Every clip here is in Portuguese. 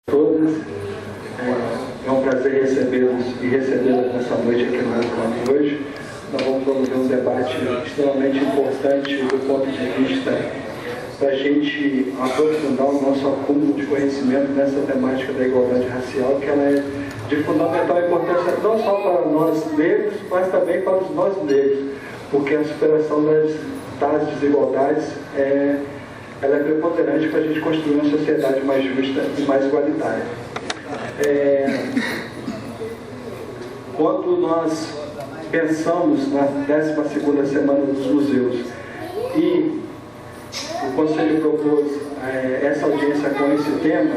Todas. É um prazer recebê-los e recebê-las nessa noite aqui no encontro hoje. Nós vamos promover um debate extremamente importante do ponto de vista da gente aprofundar o nosso acúmulo de conhecimento nessa temática da igualdade racial, que ela é de fundamental importância não só para nós negros, mas também para os nós negros, porque a superação das desigualdades ela é preponderante para a gente construir uma sociedade mais justa e mais igualitária. Quando nós pensamos na 12ª Semana dos Museus e o Conselho propôs essa audiência com esse tema,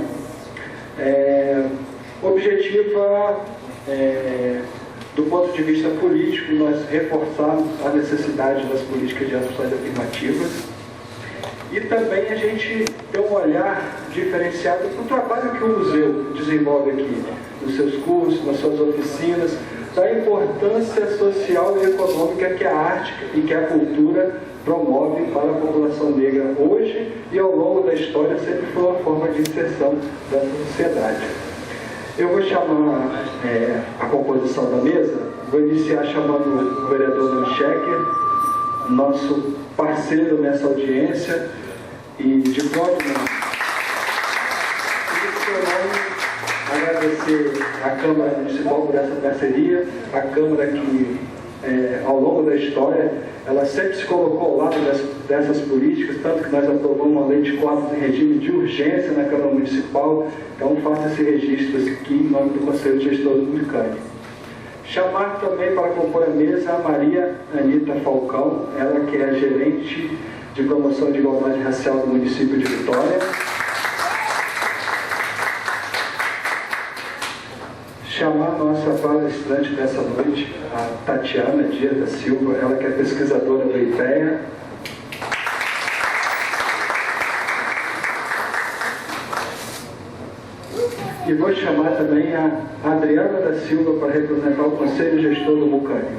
objetiva, do ponto de vista político, nós reforçarmos a necessidade das políticas de ações afirmativas e também a gente ter um olhar diferenciado para o trabalho que o museu desenvolve aqui, nos seus cursos, nas suas oficinas, da importância social e econômica que a arte e que a cultura promove para a população negra hoje e ao longo da história sempre foi uma forma de inserção dessa sociedade. Eu vou chamar a composição da mesa, vou iniciar chamando o vereador Dan Schecker, nosso parceiro nessa audiência, e de pronto, agradecer à Câmara Municipal por essa parceria, a Câmara que, ao longo da história, ela sempre se colocou ao lado dessas políticas, tanto que nós aprovamos uma lei de cotas em regime de urgência na Câmara Municipal, então faça esse registro aqui em nome do Conselho Gestor do Unicane. Chamar também para compor a mesa a Maria Anita Falcão, ela que é a gerente de promoção de igualdade racial do município de Vitória. Chamar a nossa palestrante dessa noite, a Tatiana Dias da Silva, ela que é pesquisadora do IPEA. E vou chamar também a Adriana da Silva para representar o Conselho Gestor do Mucane.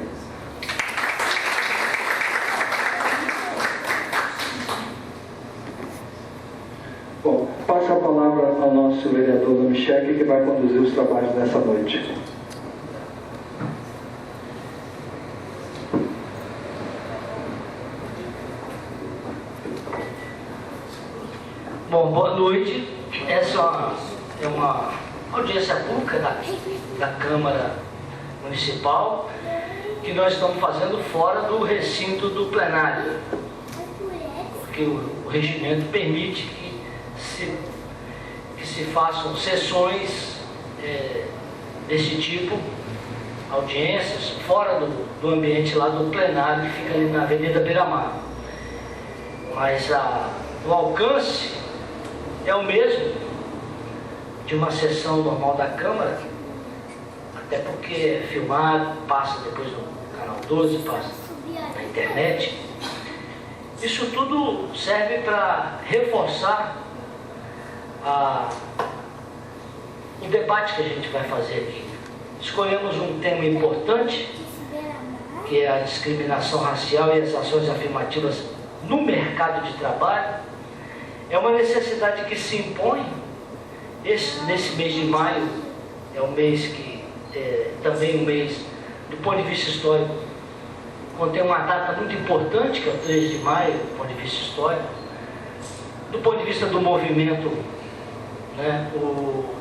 Bom, passo a palavra ao nosso vereador Dan Schecker, que vai conduzir os trabalhos dessa noite. Bom, boa noite. Essa é uma audiência pública da Câmara Municipal que nós estamos fazendo fora do recinto do plenário, porque o regimento permite que se façam sessões desse tipo, audiências, fora do ambiente lá do plenário, que fica ali na Avenida Beira-Mar. Mas o alcance é o mesmo de uma sessão normal da Câmara, até porque é filmado, passa depois no Canal 12, passa na internet. Isso tudo serve para reforçar o debate que a gente vai fazer aqui. Escolhemos um tema importante, que é a discriminação racial e as ações afirmativas no mercado de trabalho. É uma necessidade que se impõe. Nesse mês de maio é um mês que também um mês, do ponto de vista histórico, contém uma data muito importante, que é o 3 de maio, do ponto de vista histórico. Do ponto de vista do movimento, né,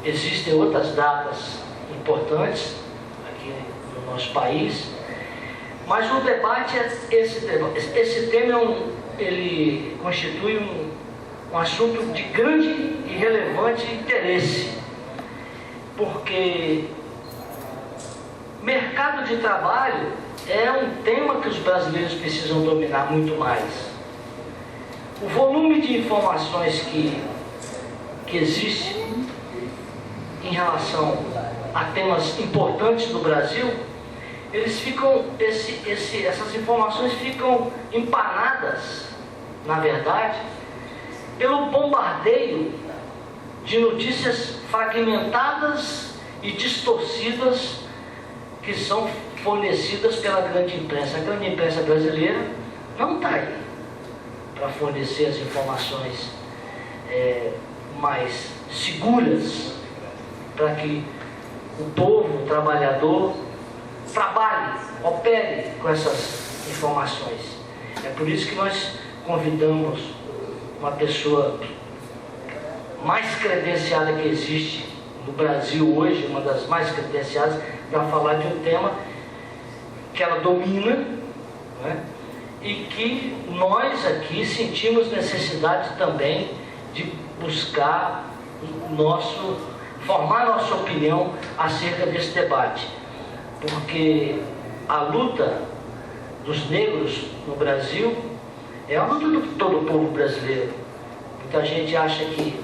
existem outras datas importantes aqui no nosso país, mas o debate é esse tema. Esse tema ele constitui um assunto de grande e relevante interesse, porque mercado de trabalho é um tema que os brasileiros precisam dominar muito mais. O volume de informações que existe em relação a temas importantes do Brasil, essas informações ficam empanadas, na verdade, pelo bombardeio de notícias fragmentadas e distorcidas que são fornecidas pela grande imprensa. A grande imprensa brasileira não está aí para fornecer as informações mais seguras para que o povo, o trabalhador, trabalhe, opere com essas informações. É por isso que nós convidamos uma pessoa mais credenciada que existe no Brasil hoje, uma das mais credenciadas, para falar de um tema que ela domina, né? E que nós aqui sentimos necessidade também de buscar formar nossa opinião acerca desse debate, porque a luta dos negros no Brasil é a luta de todo o povo brasileiro. Muita gente acha que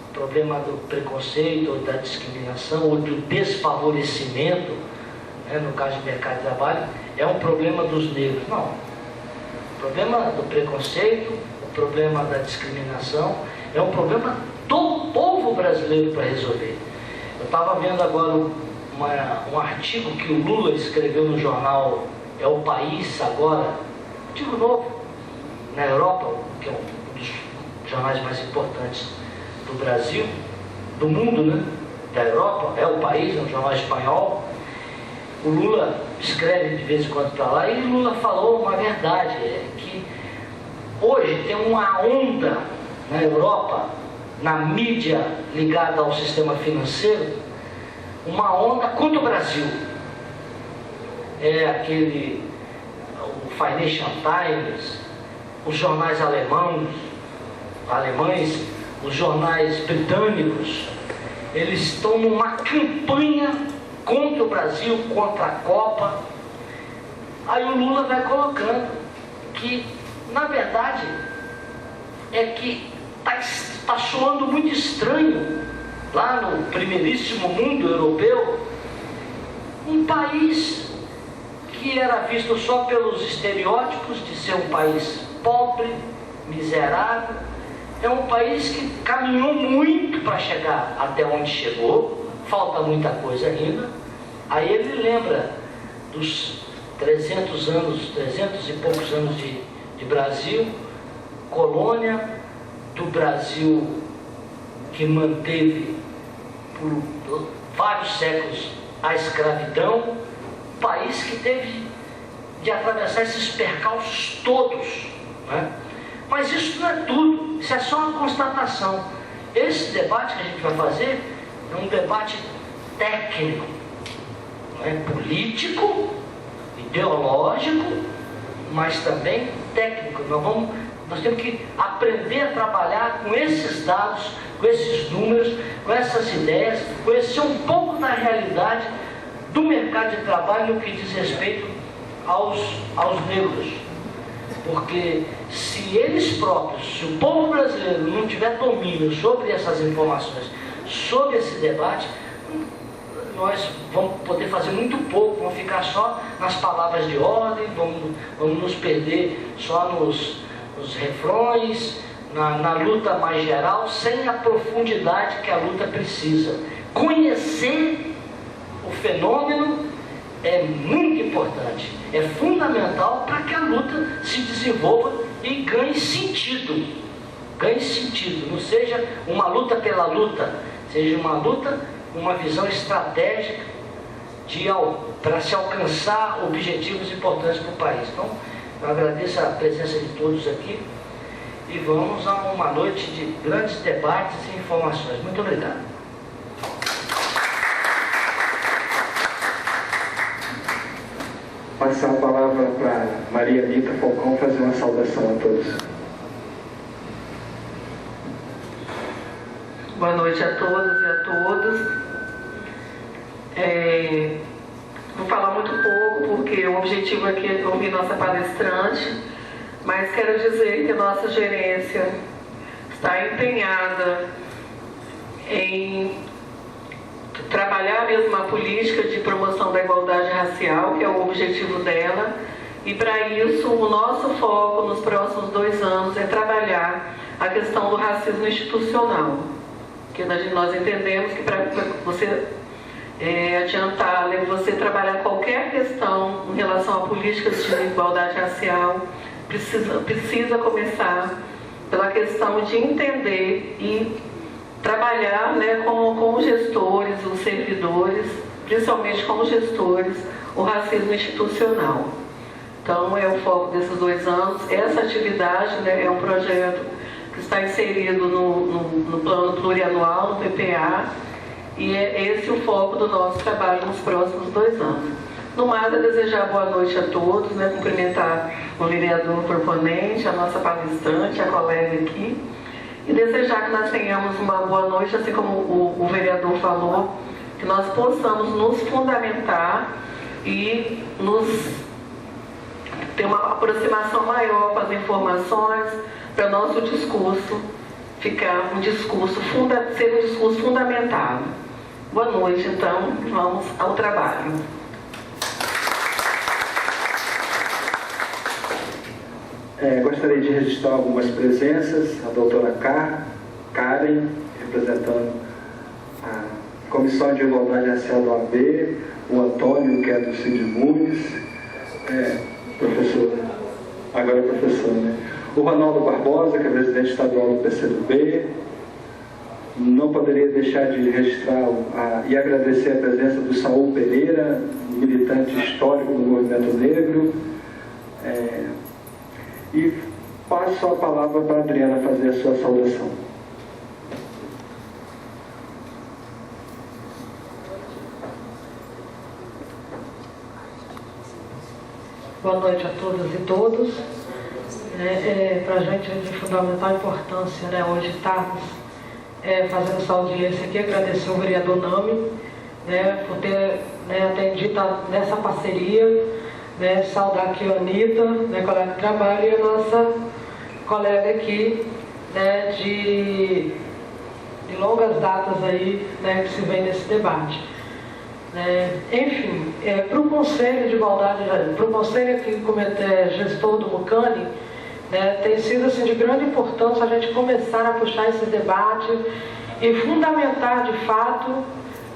o problema do preconceito, ou da discriminação, ou do desfavorecimento, né, no caso do mercado de trabalho, é um problema dos negros. Não. O problema do preconceito, o problema da discriminação, é um problema do povo brasileiro para resolver. Eu estava vendo agora um artigo que o Lula escreveu no jornal É o País agora, artigo novo, na Europa, que é um dos jornais mais importantes do Brasil, do mundo, né? Da Europa, É o País, é um jornal espanhol. O Lula escreve de vez em quando para lá, e o Lula falou uma verdade, que hoje tem uma onda na Europa, na mídia ligada ao sistema financeiro, uma onda contra o Brasil. É o Financial Times, os jornais alemães, os jornais britânicos, eles estão numa campanha contra o Brasil, contra a Copa. Aí o Lula vai colocando que, na verdade, é que está soando muito estranho, lá no primeiríssimo mundo europeu, um país que era visto só pelos estereótipos de ser um país pobre, miserável, é um país que caminhou muito para chegar até onde chegou, falta muita coisa ainda. Aí ele lembra dos 300 e poucos anos de Brasil, colônia, do Brasil que manteve por vários séculos a escravidão, país que teve de atravessar esses percalços todos, né? Mas isso não é tudo, isso é só uma constatação. Esse debate que a gente vai fazer é um debate técnico, não é? Político, ideológico, mas também técnico. Nós temos que aprender a trabalhar com esses dados, com esses números, com essas ideias, conhecer um pouco da realidade do mercado de trabalho no que diz respeito aos negros. Porque se eles próprios, se o povo brasileiro não tiver domínio sobre essas informações, sobre esse debate, nós vamos poder fazer muito pouco, vamos ficar só nas palavras de ordem, vamos nos perder só nos refrões, na luta mais geral, sem a profundidade que a luta precisa. Conhecer o fenômeno é muito importante, é fundamental para que a luta se desenvolva e ganhe sentido, não seja uma luta pela luta, seja uma luta com uma visão estratégica para se alcançar objetivos importantes para o país. Então, eu agradeço a presença de todos aqui e vamos a uma noite de grandes debates e informações. Muito obrigado. Passar a palavra para Maria Rita Falcão fazer uma saudação a todos. Boa noite a todas e a todos. Vou falar muito pouco, porque o objetivo aqui é ouvir nossa palestrante, mas quero dizer que a nossa gerência está empenhada em trabalhar mesmo a política de promoção da igualdade racial, que é o objetivo dela, e para isso o nosso foco nos próximos 2 anos é trabalhar a questão do racismo institucional, que nós entendemos que para você adiantar, você trabalhar qualquer questão em relação a políticas de igualdade racial, precisa começar pela questão de entender e trabalhar, né, com os gestores, os servidores, principalmente com os gestores, o racismo institucional. Então, é o foco desses 2 anos. Essa atividade, né, é um projeto que está inserido no plano plurianual, no PPA, e é esse o foco do nosso trabalho nos próximos 2 anos. No mais, é desejar boa noite a todos, né, cumprimentar o vereador proponente, a nossa palestrante, a colega aqui, e desejar que nós tenhamos uma boa noite, assim como o vereador falou, que nós possamos nos fundamentar e ter uma aproximação maior com as informações, para o nosso discurso ficar ser um discurso fundamentado. Boa noite, então, vamos ao trabalho. Gostaria de registrar algumas presenças, a doutora Karen, representando a Comissão de Igualdade Racial do AB, o Antônio, que é do Cid Nunes, professor, agora é professor, né? O Ronaldo Barbosa, que é presidente estadual do PCdoB. Não poderia deixar de registrar e agradecer a presença do Saul Pereira, militante histórico do movimento negro. E passo a palavra para a Adriana fazer a sua saudação. Boa noite a todas e todos. Para a gente é de fundamental importância, né, hoje estarmos fazendo essa audiência aqui, agradecer ao vereador Nami, né, por ter, né, atendido nessa parceria, né, saudar aqui a Anitta, né, colega de trabalho, e a nossa colega aqui, né, de longas datas aí, né, que se vem nesse debate. Enfim, para o Conselho de Igualdade, para o Conselho aqui como gestor do Mucane, né, tem sido assim, de grande importância a gente começar a puxar esses debates e fundamentar de fato,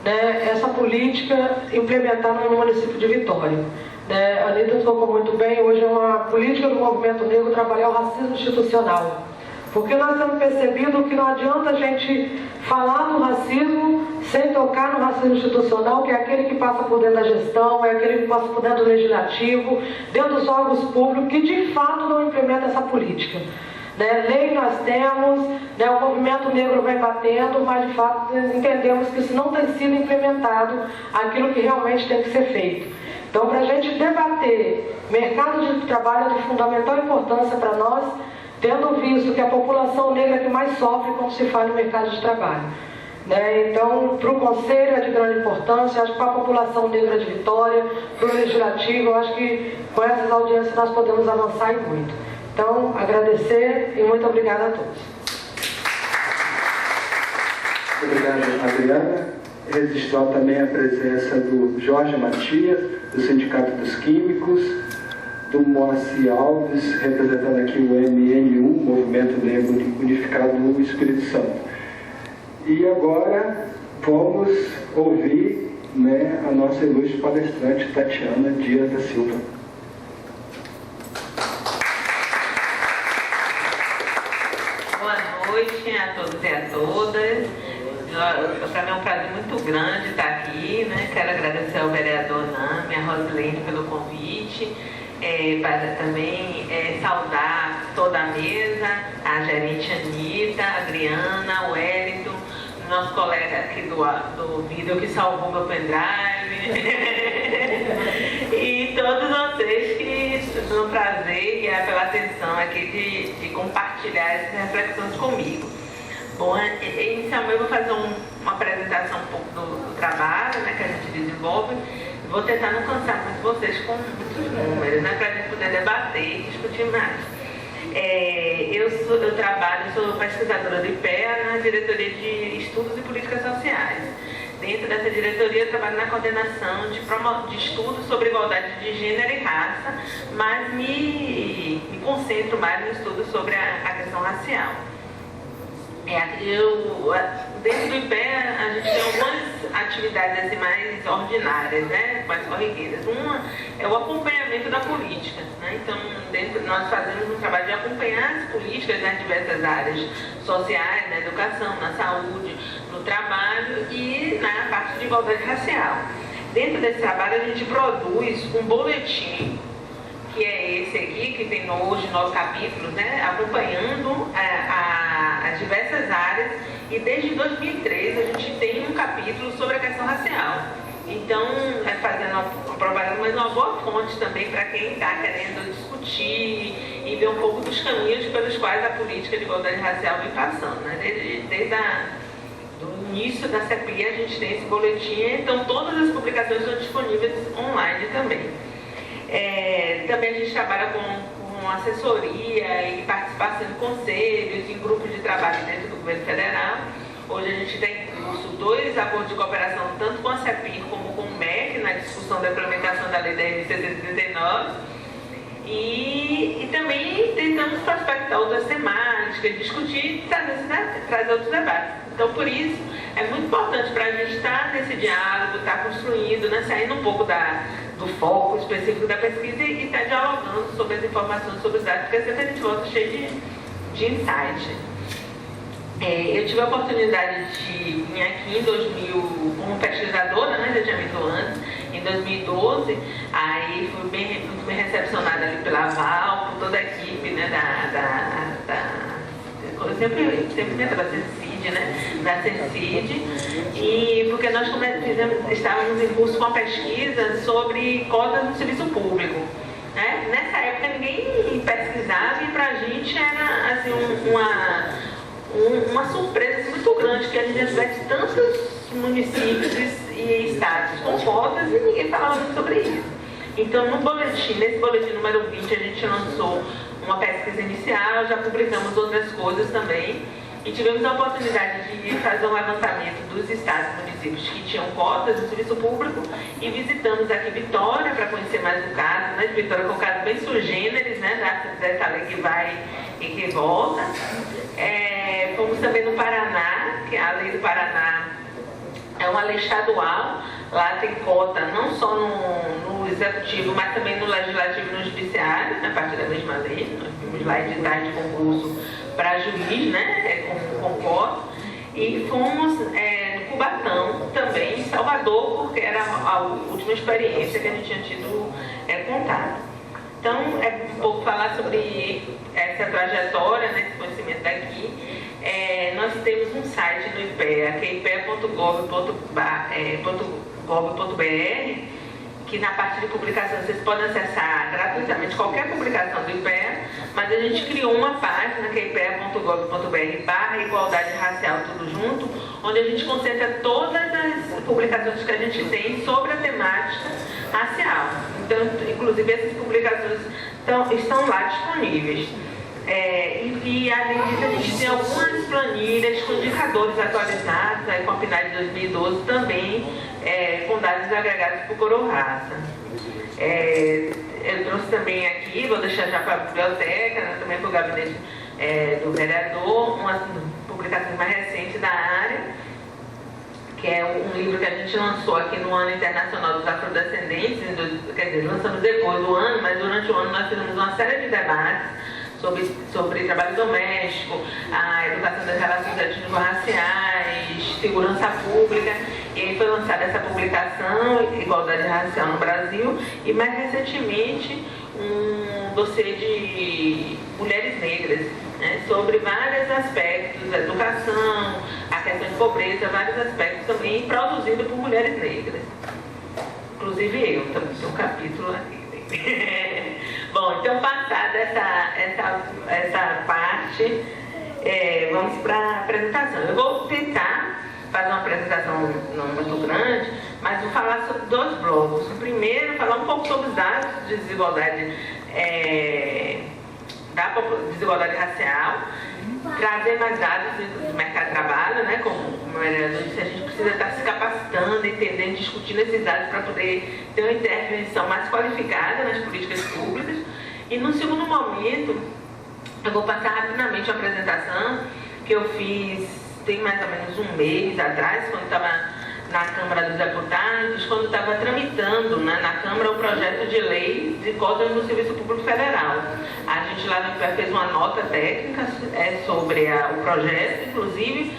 né, essa política implementada no município de Vitória. A Anitta tocou muito bem, hoje é uma política do movimento negro trabalhar o racismo institucional. Porque nós temos percebido que não adianta a gente falar do racismo sem tocar no racismo institucional, que é aquele que passa por dentro da gestão, é aquele que passa por dentro do legislativo, dentro dos órgãos públicos, que de fato não implementa essa política. Lei nós temos, o movimento negro vem batendo, mas de fato entendemos que isso não tem sido implementado aquilo que realmente tem que ser feito. Então, para a gente debater mercado de trabalho é de fundamental importância para nós, tendo visto que a população negra é que mais sofre quando se fala em mercado de trabalho. Então, para o Conselho é de grande importância, acho que para a população negra de Vitória, para o Legislativo, eu acho que com essas audiências nós podemos avançar e muito. Então, agradecer e muito obrigada a todos. Obrigado, Adriana. Registrar também a presença do Jorge Matias, do Sindicato dos Químicos, do Moacir Alves, representando aqui o MNU, Movimento Negro Unificado do Espírito Santo. E agora vamos ouvir, a nossa ilustre palestrante Tatiana Dias da Silva. Boa noite a todos e a todas. Para mim é um prazer muito grande estar aqui, Quero agradecer ao vereador Nami, a Rosilene pelo convite. Para também saudar toda a mesa, a gerente Anitta, a Adriana, o Wellington, nosso colega aqui do vídeo que salvou meu pendrive, e todos vocês que dão prazer e pela atenção aqui de compartilhar essas reflexões comigo. Bom, inicialmente eu vou fazer uma apresentação um pouco do trabalho, que a gente desenvolve. Vou tentar não cansar muito vocês com muitos números, para a gente poder debater e discutir mais. Eu sou pesquisadora de IPEA na diretoria de Estudos e Políticas Sociais. Dentro dessa diretoria, eu trabalho na coordenação de estudos sobre igualdade de gênero e raça, mas me concentro mais no estudo sobre a questão racial. Dentro do IPEA, a gente tem algumas atividades assim, mais ordinárias, mais corriqueiras. Uma é o acompanhamento acompanhamento da política, né? Então, nós fazemos um trabalho de acompanhar as políticas nas diversas áreas sociais, na educação, na saúde, no trabalho e na parte de igualdade racial. Dentro desse trabalho, a gente produz um boletim, que é esse aqui, que tem hoje 9 capítulos, né, acompanhando as diversas áreas, e desde 2003 a gente tem um capítulo sobre a questão racial. Então, fazendo uma propaganda, mas uma boa fonte também para quem está querendo discutir e ver um pouco dos caminhos pelos quais a política de igualdade racial vem passando, né? Desde o início da CEPI a gente tem esse boletim, então todas as publicações são disponíveis online também. Também a gente trabalha com assessoria e participação em conselhos, em grupos de trabalho dentro do governo federal. Hoje a gente tem em curso 2 acordos de cooperação, tanto com a CEPIR como com o MEC, na discussão da implementação da lei da RMC 139. E também tentamos prospectar outras temáticas, discutir e trazer outros debates. Então, por isso, é muito importante para a gente estar nesse diálogo, estar construindo, né, saindo um pouco do foco específico da pesquisa e estar dialogando sobre as informações, sobre os dados, porque sempre a gente volta cheio de insight. Eu tive a oportunidade de vir aqui em 2000 como pesquisadora, né, já tinha vindo antes, em 2012, aí fui muito bem recepcionada ali pela Val, por toda a equipe, né, eu sempre me da CECID, né, da CECID, e porque nós estávamos em curso com uma pesquisa sobre cotas no serviço público. Né? Nessa época ninguém pesquisava e para a gente era assim, uma surpresa muito grande que a gente tivesse tantos municípios e estados com cotas e ninguém falava muito sobre isso. Então, nesse boletim número 20, a gente lançou uma pesquisa inicial, já publicamos outras coisas também e tivemos a oportunidade de fazer um levantamento dos estados e municípios que tinham cotas no serviço público e visitamos aqui Vitória para conhecer mais o caso, né? Vitória com um caso bem sui generis, né? Dessa lei que vai e que volta. Fomos também no Paraná, que a lei do Paraná é uma lei estadual, lá tem cota não só no executivo, mas também no legislativo e no judiciário, a partir da mesma lei. Nós vimos lá editais de concurso para juiz, né, com cota. E fomos no Cubatão, também em Salvador, porque era a última experiência que a gente tinha tido contato. Então, é um pouco falar sobre essa trajetória, né, esse conhecimento daqui. Nós temos um site no IPEA, que é ipea.gov.br, que na parte de publicação vocês podem acessar gratuitamente qualquer publicação do IPEA, mas a gente criou uma página que é ipea.gov.br/igualdade racial, tudo junto, onde a gente concentra todas as publicações que a gente tem sobre a temática racial. Então, inclusive, essas publicações estão lá disponíveis. E além disso, a gente tem algumas planilhas com indicadores atualizados, aí, com a PNAD de 2012 também, com dados agregados por cor ou raça. Eu trouxe também aqui, vou deixar já para a biblioteca, né, também para o gabinete do vereador, umas publicações mais recentes da área, que é um livro que a gente lançou aqui no Ano Internacional dos Afrodescendentes, quer dizer, lançamos depois do ano, mas durante o ano nós fizemos uma série de debates sobre trabalho doméstico, a educação das relações étnico-raciais, segurança pública, e aí foi lançada essa publicação, Igualdade Racial no Brasil, e mais recentemente um dossiê de mulheres negras, né, sobre vários aspectos, a educação, a questão de pobreza, vários aspectos também produzido por mulheres negras. Inclusive eu, também tenho um capítulo aqui. Bom, então passada essa parte, vamos para a apresentação. Eu vou tentar fazer uma apresentação não muito grande, mas vou falar sobre 2 blocos. O primeiro, falar um pouco sobre os dados de desigualdade, da desigualdade racial, trazer mais dados do mercado de trabalho, né? Como a gente precisa estar se capacitando, entendendo, discutindo esses dados para poder ter uma intervenção mais qualificada nas políticas públicas. E no segundo momento, eu vou passar rapidamente a apresentação que eu fiz tem mais ou menos um mês atrás, quando estava na Câmara dos Deputados, quando estava tramitando, né, na Câmara o projeto de lei de cotas no Serviço Público Federal. A gente lá no IPE fez uma nota técnica sobre o projeto, inclusive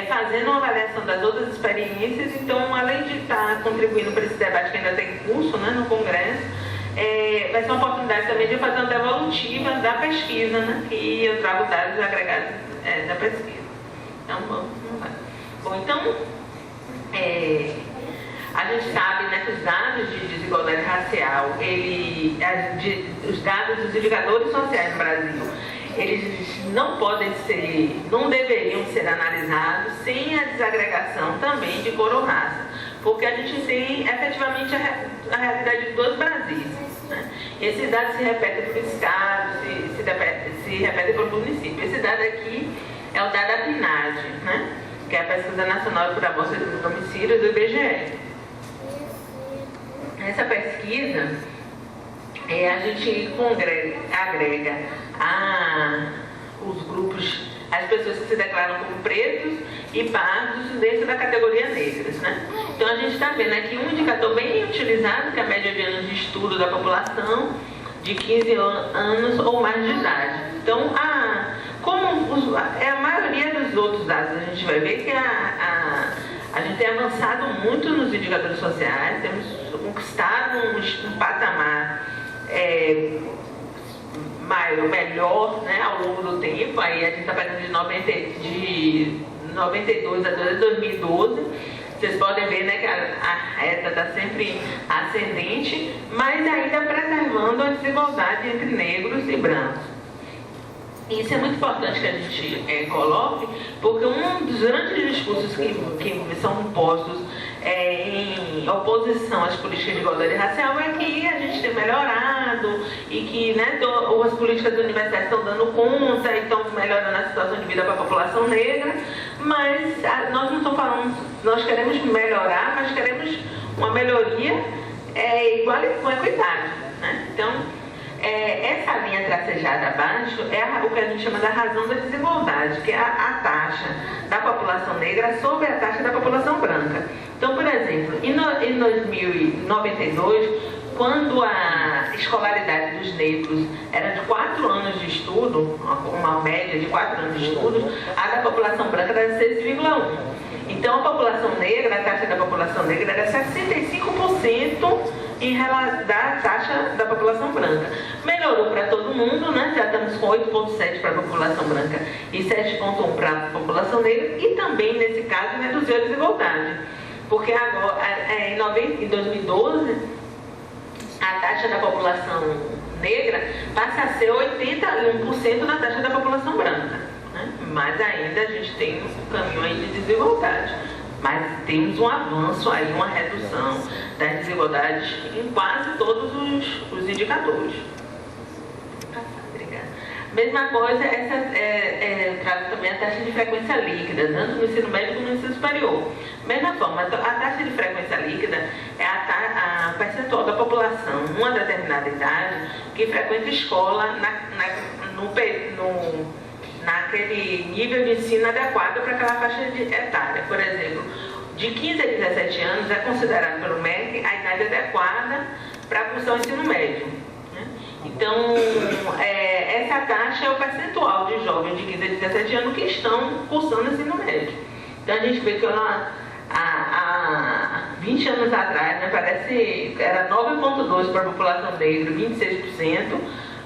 fazendo uma avaliação das outras experiências. Então, além de estar contribuindo para esse debate que ainda tem curso, né, no Congresso, vai ser uma oportunidade também de fazer uma devolutiva da pesquisa, né, e eu trago dados agregados da pesquisa. Então, vamos lá. Bom, então, a gente sabe, né, que os dados de desigualdade racial, os dados dos indicadores sociais no Brasil, eles não deveriam ser analisados sem a desagregação também de cor ou raça, porque a gente tem efetivamente a realidade de dois Brasis, né? Esses dados se repetem para o estado, se repetem para o município. Esse dado aqui é o dado da PNAD, né? Que é a Pesquisa Nacional por Amostra de Domicílios do IBGE. Nessa pesquisa, a gente agrega os grupos, as pessoas que se declaram como pretos e pardos dentro da categoria negras, né? Então a gente está vendo aqui um indicador bem utilizado, que é a média de anos de estudo da população de 15 anos ou mais de idade. Então, como a maioria dos outros dados, a gente vai ver que a gente tem avançado muito nos indicadores sociais, temos conquistado um patamar melhor, né, ao longo do tempo. Aí a gente está pegando de 92 a 2012. Vocês podem ver, né, que a reta está sempre ascendente, mas ainda preservando a desigualdade entre negros e brancos. Isso é muito importante que a gente coloque, porque um dos grandes discursos que são postos em oposição às políticas de igualdade racial é que a gente tem melhorado e que, né, as políticas universitárias estão dando conta e estão melhorando a situação de vida para a população negra, mas nós não estamos falando, nós queremos melhorar, mas queremos uma melhoria com equidade, né? Então, essa linha tracejada abaixo é o que a gente chama da razão da desigualdade, que é a taxa da população negra sobre a taxa da população branca. Então, por exemplo, em 2092, quando a escolaridade dos negros era de 4 anos de estudo, uma média de 4 anos de estudo, a da população branca era de 6,1. Então, a população negra, a taxa da população negra era 65% em relação à taxa da população branca. Melhorou para todo mundo, né? Já estamos com 8,7% para a população branca e 7,1% para a população negra, e também, nesse caso, reduziu a desigualdade. Porque agora, em 2012, a taxa da população negra passa a ser 81% da taxa da população branca, né? Mas ainda a gente tem um caminho aí de desigualdade. Mas temos um avanço aí, uma redução das desigualdades em quase todos os indicadores. Obrigada. Mesma coisa, trago também a taxa de frequência líquida, tanto no ensino médio como no ensino superior. Mesma forma, a taxa de frequência líquida é a percentual da população, numa determinada idade, que frequenta escola naquele nível de ensino adequado para aquela faixa etária. Por exemplo, de 15 a 17 anos é considerado pelo MEC a idade adequada para cursar o ensino médio, né? Então, essa taxa é o percentual de jovens de 15 a 17 anos que estão cursando o ensino médio. Então, a gente vê que há 20 anos atrás, né, parece que era 9,2% para a população negra, 26%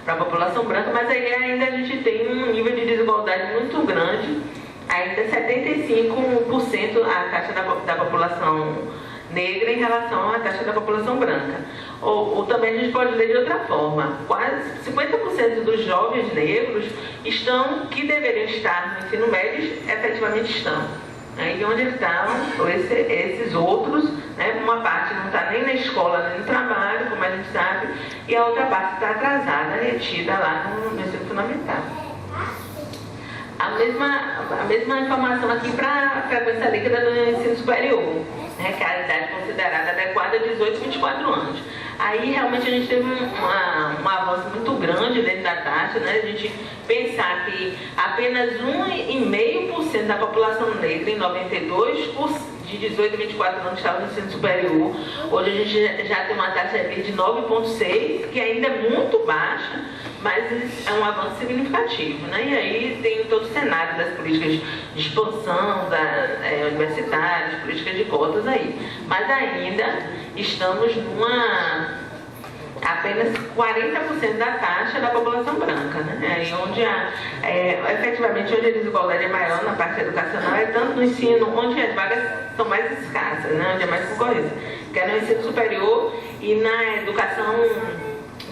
para a população branca, mas aí ainda a gente tem um nível de desigualdade muito grande, ainda 75% a taxa da população negra em relação à taxa da população branca. Ou também a gente pode ler de outra forma, quase 50% dos jovens negros que deveriam estar no ensino médio, efetivamente estão. E onde estão esses outros, né? Uma parte não está nem na escola, nem no trabalho, como a gente sabe, e a outra parte está atrasada, retida lá no ensino fundamental. A mesma informação aqui para a frequência líquida do ensino superior, né? Que é a idade considerada adequada de 18 a 24 anos. Aí realmente a gente teve um avanço muito grande dentro da taxa, né? A gente pensar que apenas 1,5% da população negra em 92 de 18 a 24 anos que estavam no ensino superior. Hoje a gente já tem uma taxa de 9,6, que ainda é muito baixa, mas é um avanço significativo, né? E aí tem todo o cenário das políticas de expansão universitárias, políticas de cotas aí. Mas ainda estamos apenas 40% da taxa da população branca, né? Aí onde efetivamente onde a desigualdade é maior na parte educacional é tanto no ensino, onde as vagas são mais escassas, né? Onde é mais concorrência, que é no ensino superior e na educação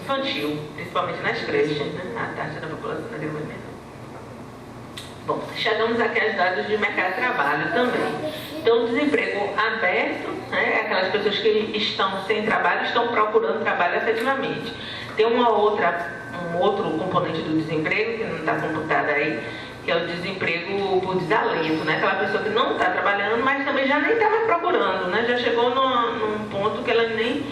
infantil, principalmente nas creches, né? A taxa da população negra é menor. Bom, chegamos aqui aos dados de mercado de trabalho também. Então, o desemprego aberto, né, aquelas pessoas que estão sem trabalho, estão procurando trabalho efetivamente. Tem um outro componente do desemprego, que não está computado aí, que é o desemprego por desalento, né? Aquela pessoa que não está trabalhando, mas também já nem está mais procurando, né? Já chegou num ponto que ela nem...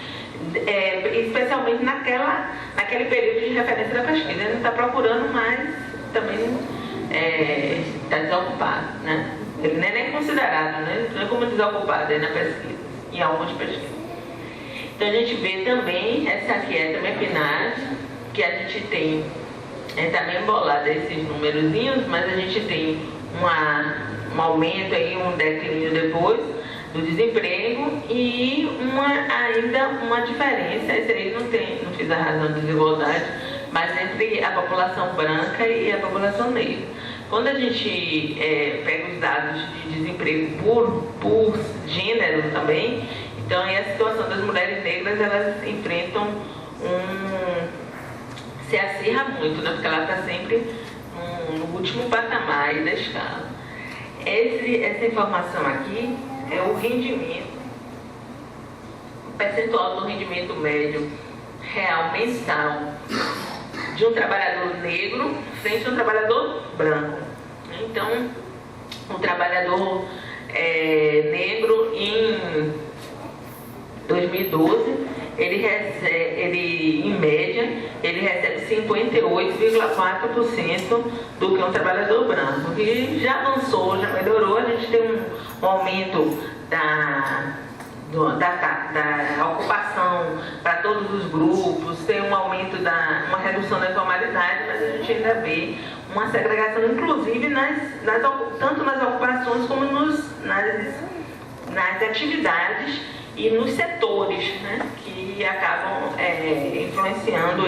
especialmente naquele período de referência da pesquisa, ele não está procurando, mas também está desocupado, né? Ele nem é considerado, né? Não é como desocupado aí na pesquisa, em algumas pesquisas. Então a gente vê também, essa aqui é também a PNAD, que a gente tem, está meio embolada esses numerozinhos, mas a gente tem um aumento aí, um declínio depois do desemprego e ainda uma diferença, esse aí não fiz a razão de desigualdade, mas entre a população branca e a população negra. Quando a gente pega os dados de desemprego por gênero também, então aí a situação das mulheres negras, elas enfrentam se acirra muito, né? Porque ela está sempre no último patamar aí da escala. Essa informação aqui é o rendimento, o percentual do rendimento médio real mensal de um trabalhador negro frente a um trabalhador branco. Então, o trabalhador negro em 2012, em média, ele recebe 58,4% do que um trabalhador branco. E já avançou, já melhorou, a gente tem um aumento da ocupação para todos os grupos, tem um aumento uma redução da informalidade, mas a gente ainda vê uma segregação, inclusive tanto nas ocupações como nas atividades e nos setores, né, que acabam influenciando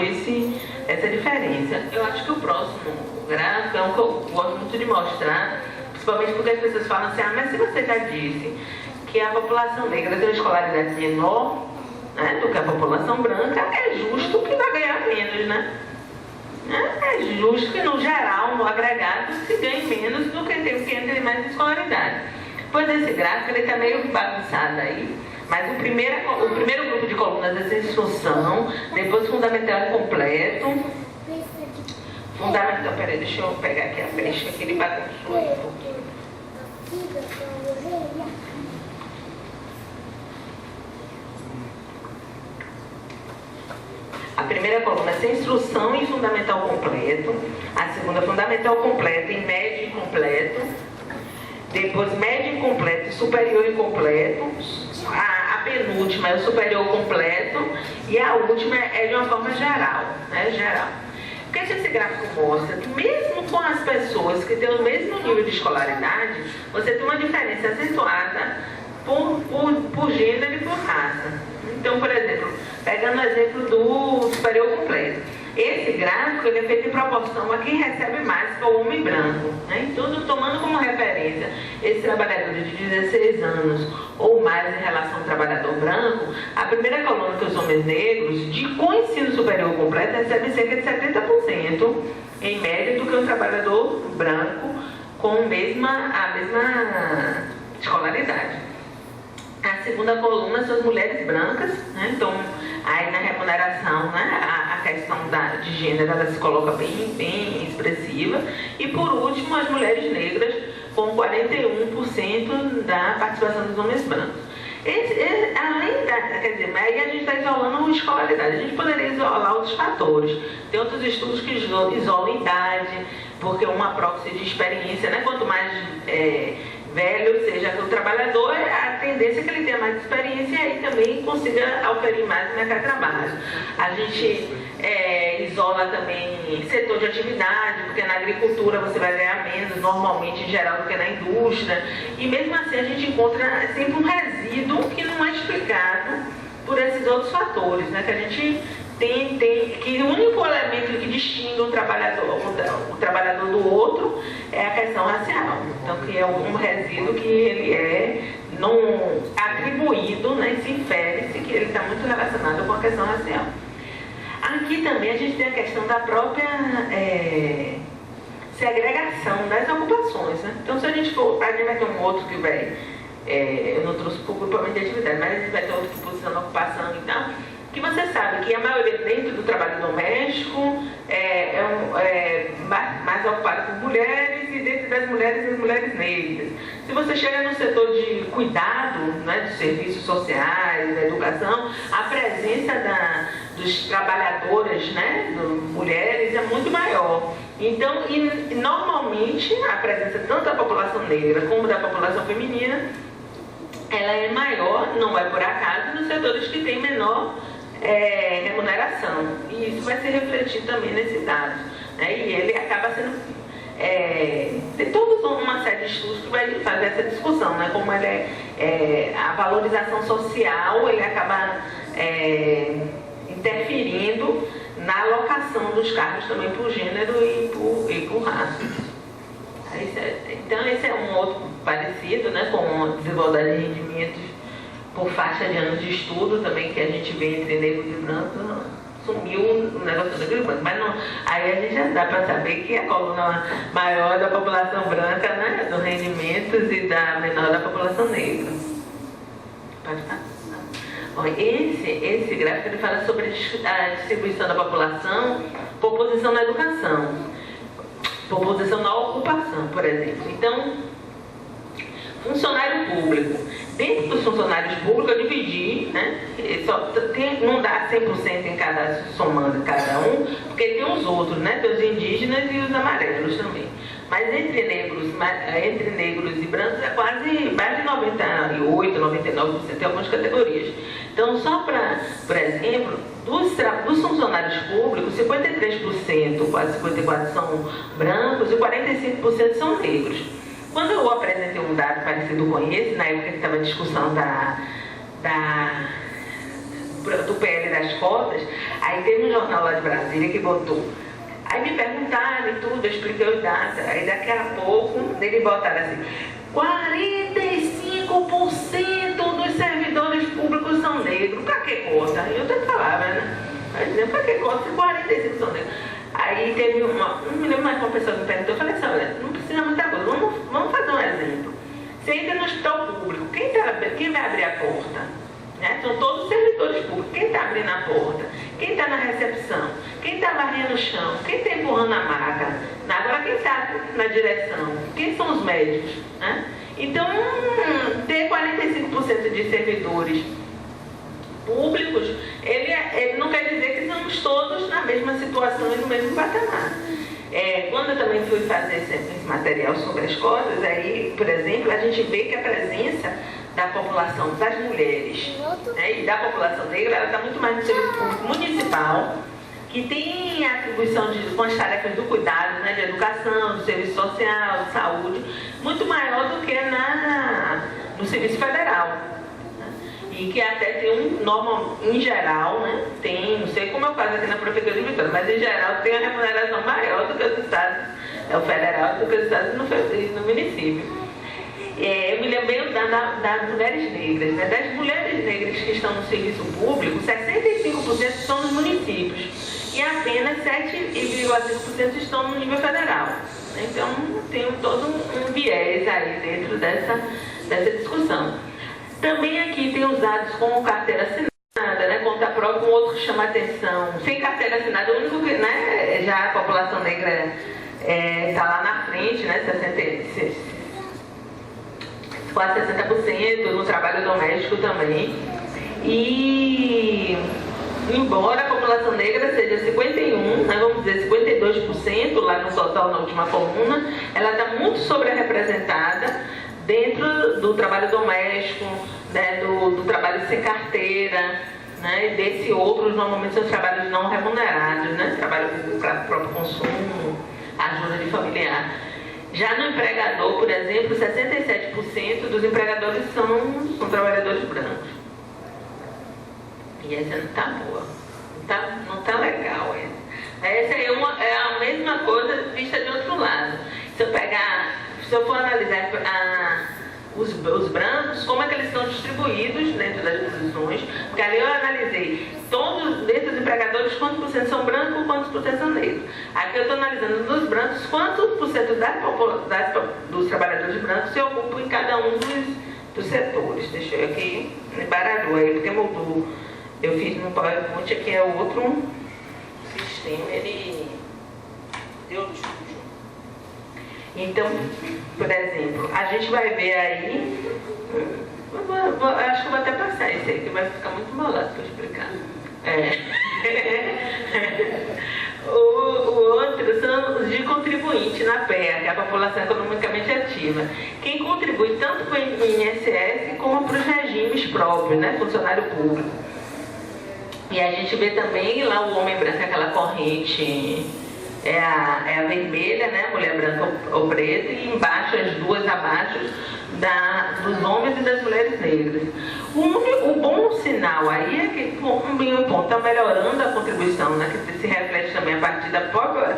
essa diferença. Eu acho que o próximo gráfico é um que eu gosto muito de mostrar, principalmente porque as pessoas falam assim, mas se você já disse que a população negra tem uma escolaridade menor, né, do que a população branca, é justo que vai ganhar menos, né? É justo que, no geral, no agregado, se ganhe menos do que quem tem mais escolaridade. Depois desse gráfico, ele está meio bagunçado aí, mas o primeiro grupo de colunas é sem instrução, depois fundamental e completo. Fundamental, peraí, deixa eu pegar aqui a peixe, que ele bagunçou um pouquinho. A primeira coluna é sem instrução e fundamental completo. A segunda, fundamental completo em médio e completo. Depois, médio incompleto e superior incompleto. A penúltima é o superior completo. E a última é de uma forma geral, né? Geral. O que esse gráfico mostra? Que mesmo com as pessoas que têm o mesmo nível de escolaridade, você tem uma diferença acentuada por gênero e por raça. Então, por exemplo, pegando o exemplo do superior completo, esse gráfico ele é feito em proporção a quem recebe mais, que é o homem branco, né? Então, tomando como referência esses trabalhadores de 16 anos ou mais em relação ao trabalhador branco, a primeira coluna, que os homens negros, com ensino superior completo, recebem cerca de 70% em média do que um trabalhador branco com a mesma escolaridade. A segunda coluna são as mulheres brancas, né? Então, aí na remuneração, né, a questão de gênero, ela se coloca bem expressiva. E por último, as mulheres negras, com 41% da participação dos homens brancos. Aí a gente está isolando a escolaridade. A gente poderia isolar outros fatores. Tem outros estudos que isolam idade, porque uma proxy de experiência, né? Quanto mais velho, ou seja, o trabalhador, a tendência é que ele tenha mais experiência e aí também consiga oferir mais no mercado de trabalho. A gente isola também setor de atividade, porque na agricultura você vai ganhar menos, normalmente, em geral, do que na indústria. E mesmo assim a gente encontra sempre um resíduo que não é explicado por esses outros fatores, né? Que a gente que o único elemento que distingue o trabalhador do outro é a questão racial. Então, que é um resíduo que ele é não atribuído, né, se infere-se que ele está muito relacionado com a questão racial. Aqui também a gente tem a questão da própria segregação das ocupações, né? Então, se a gente for, a gente vai ter um outro que vai, eu não trouxe por grupamento de atividade, mas a gente vai ter outro que posiciona a ocupação e tal, que você sabe que a maioria dentro do trabalho doméstico mais ocupada por mulheres e dentro das mulheres, as mulheres negras. Se você chega no setor de cuidado, né, dos serviços sociais, da educação, a presença dos trabalhadoras, né, mulheres, é muito maior. Então, e normalmente, a presença tanto da população negra como da população feminina, ela é maior, não é por acaso, nos setores que têm menor remuneração. E isso vai se refletir também nesses dados. Né? E ele acaba sendo... tem toda uma série de estudos que vai fazer essa discussão, né? Como ele a valorização social, ele acaba interferindo na alocação dos cargos também por gênero e por raça. Então esse é um outro parecido, né? Com a desigualdade de rendimentos por faixa de anos de estudo também, que a gente vê entre negros e brancos, sumiu o negócio do negro e branco. Mas não, aí a gente já dá para saber que a coluna maior da população branca, né, dos rendimentos, e da menor da população negra. Pode ficar? Bom, esse gráfico ele fala sobre a distribuição da população por posição na educação, por posição na ocupação, por exemplo. Então, funcionário público. Dentro dos funcionários públicos, eu dividi, né? Não dá 100% em cada, somando cada um, porque tem os outros, né? Tem os indígenas e os amarelos também. Mas entre negros e brancos é quase mais de 98%, 99% em algumas categorias. Então, só para, por exemplo, dos funcionários públicos, 53%, quase 54% são brancos e 45% são negros. Quando eu apresentei um dado parecido com esse, na época que estava a discussão do PL das cotas, aí teve um jornal lá de Brasília que botou. Aí me perguntaram e tudo, eu expliquei os dados. Aí daqui a pouco, eles botaram assim, 45% dos servidores públicos são negros. Pra que cota? Eu até falava, né? Mas pra que cota se 45% são negros? Aí teve não me lembro mais, uma pessoa me perguntou, eu falei assim, olha, não precisa muita coisa, vamos fazer um exemplo. Você entra no hospital público, quem vai abrir a porta? Né? São todos servidores públicos, quem está abrindo a porta? Quem está na recepção? Quem está varrendo o chão? Quem está empurrando a maca? Agora quem está na direção? Quem são os médicos? Né? Então, ter 45% de servidores públicos, ele não quer dizer que estamos todos na mesma situação e no mesmo patamar. Quando eu também fui fazer esse material sobre as cotas, aí, por exemplo, a gente vê que a presença da população, das mulheres, né, e da população negra, ela está muito mais no serviço público municipal, que tem a atribuição com as tarefas do cuidado, né, de educação, do serviço social, de saúde, muito maior do que no serviço federal. E que até tem em geral, né, tem, não sei como é o caso aqui na Prefeitura de Vitória, mas em geral tem uma remuneração maior do que os estados, o federal, do que os estados no município. Eu me lembrei das mulheres negras, né? Das mulheres negras que estão no serviço público, 65% estão nos municípios e apenas 7,5% estão no nível federal. Então tem todo um viés aí dentro dessa discussão. Também aqui tem os dados com carteira assinada, né, conta própria, com outro que chama atenção. Sem carteira assinada, o único que, né, já a população negra está lá na frente, né, quase 60%, no trabalho doméstico também. E embora a população negra seja 51%, né, vamos dizer 52% lá no total na última coluna, ela está muito sobre-representada dentro do trabalho doméstico, né, do trabalho sem carteira, né, e desse outros, normalmente são trabalhos não remunerados, né, trabalho para próprio consumo, ajuda de familiar. Já no empregador, por exemplo, 67% dos empregadores são trabalhadores brancos. E essa não está boa, não está legal essa. Essa é a mesma coisa vista de outro lado. Se eu for analisar os brancos, como é que eles estão distribuídos dentro das posições, porque ali eu analisei todos desses os empregadores, quantos por cento são brancos, quantos por cento são negros. Aqui eu estou analisando dos brancos, quantos por cento dos trabalhadores brancos se ocupam em cada um dos setores. Deixa eu aqui, me baralhou aí, porque mudou. Eu fiz no PowerPoint, aqui é outro sistema, ele deu sujo. Então, por exemplo, a gente vai ver aí, acho que eu vou até passar isso aí, que vai ficar muito embolado para explicar. O outro são os de contribuinte na PEA, que é a população economicamente ativa. Quem contribui tanto para o INSS como para os regimes próprios, né, funcionário público. E a gente vê também lá o homem branco, aquela corrente é a vermelha, né, mulher branca ou preta, e embaixo, as duas abaixo, dos homens e das mulheres negras. O bom sinal aí é que um ponto está melhorando a contribuição, né, que se reflete também a partir da própria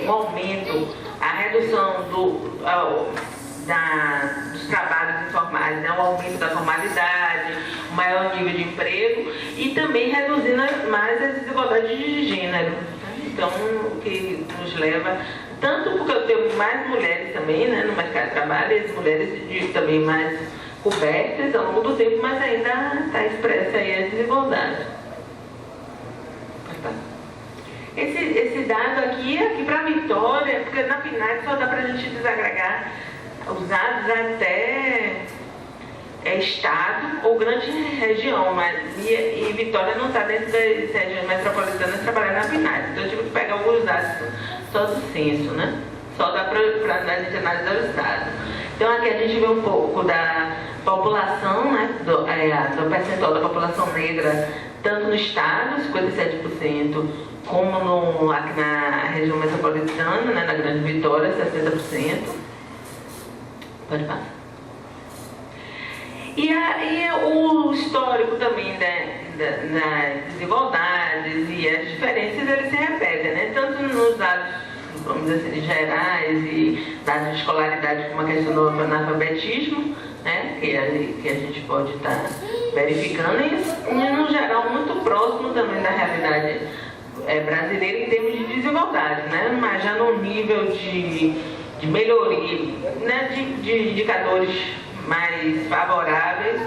o aumento, a redução dos trabalhos informais, né, o aumento da formalidade, o maior nível de emprego e também reduzindo mais as desigualdades de gênero. Então, o que nos leva, tanto porque eu tenho mais mulheres também, né, no mercado de trabalho, e as mulheres também mais cobertas ao longo do tempo, mas ainda está expressa aí a desigualdade. Esse dado aqui para Vitória, porque na PNAD só dá para a gente desagregar os dados até estado ou grande região, mas e Vitória não está dentro das regiões metropolitanas trabalhando na PNAD. Então eu tive que pegar alguns dados só do censo, né? Só dá para a gente analisar o estado. Então aqui a gente vê um pouco da população, né? Do percentual da população negra, tanto no estado, 57%, como aqui na região metropolitana, né? Na Grande Vitória, 60%. Pode passar. E o histórico também das desigualdades e as diferenças, eles se repetem, né? Tanto nos dados, vamos dizer assim, gerais e dados de escolaridade, como a questão do analfabetismo, né? Que a gente pode estar verificando, e no geral muito próximo também da realidade brasileira em termos de desigualdade, né? Mas já no nível de melhoria, né? de indicadores mais favoráveis,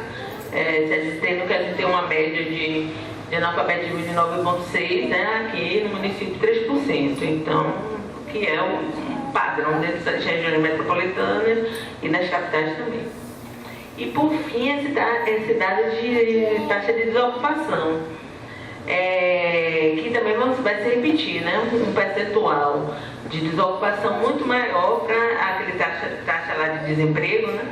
sendo que a gente tem uma média de analfabetismo de 9,6%, né, aqui no município 3%, então, que é um padrão dentro das regiões metropolitanas e nas capitais também. E por fim, esse dado de taxa de desocupação, que também vai se repetir, né, um percentual de desocupação muito maior para aquele taxa lá de desemprego, né,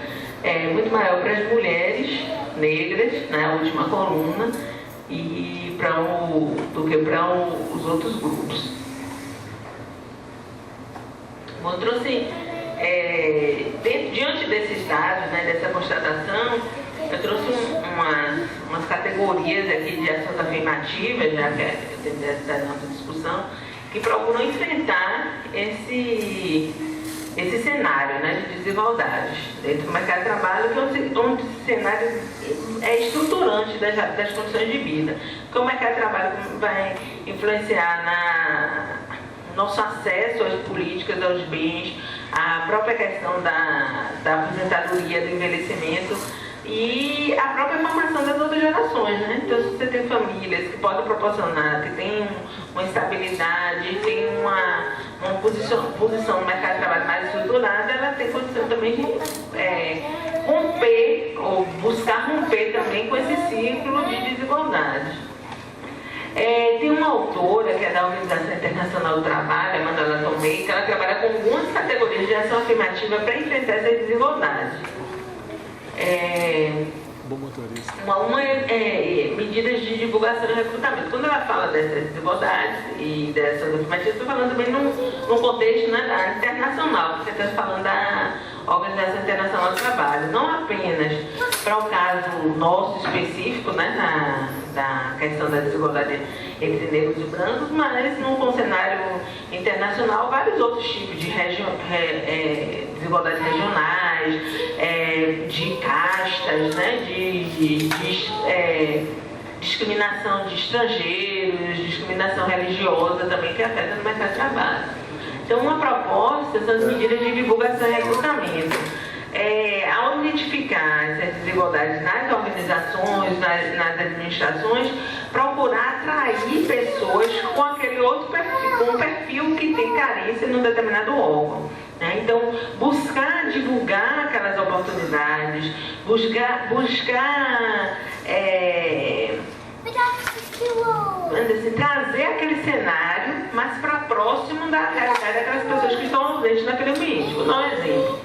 muito maior para as mulheres negras, na última coluna, e do que para os outros grupos. Eu trouxe, diante desses dados, né, dessa constatação, eu trouxe umas categorias aqui de ações afirmativas, já que é dentro da nossa discussão, que procuram enfrentar esse cenário, né, de desigualdades dentro do mercado de trabalho, que é um cenário estruturante das condições de vida. Porque o mercado de trabalho vai influenciar no nosso acesso às políticas, aos bens, a própria questão da aposentadoria, do envelhecimento e a própria formação das outras gerações, né? Então, se você tem famílias que podem proporcionar, que tem uma estabilidade, tem uma posição no mercado de trabalho mais estruturada, ela tem condição também de romper, ou buscar romper também com esse ciclo de desigualdade. Tem uma autora que é da Organização Internacional do Trabalho, a Mandala Tomei, que ela trabalha com algumas categorias de ação afirmativa para enfrentar essas desigualdades. Uma é medidas de divulgação e recrutamento. Quando ela fala dessas desigualdades e dessas afirmativas, estou falando também num contexto, né, da internacional, porque você está falando da Organização Internacional do Trabalho, não apenas para o caso nosso específico, né, da questão da desigualdade entre negros e brancos, mas num cenário internacional, vários outros tipos de desigualdades regionais, de castas, né, de discriminação de estrangeiros, discriminação religiosa também que afeta no mercado de trabalho. Então, uma proposta são as medidas de divulgação e recrutamento. Ao identificar essas desigualdades nas organizações, nas administrações, procurar atrair pessoas com aquele outro perfil, com um perfil que tem carência num determinado órgão. Né? Então, buscar divulgar aquelas oportunidades, buscar assim, trazer aquele cenário mais para próximo da realidade daquelas pessoas que estão ausentes naquele ambiente. Vou dar um exemplo.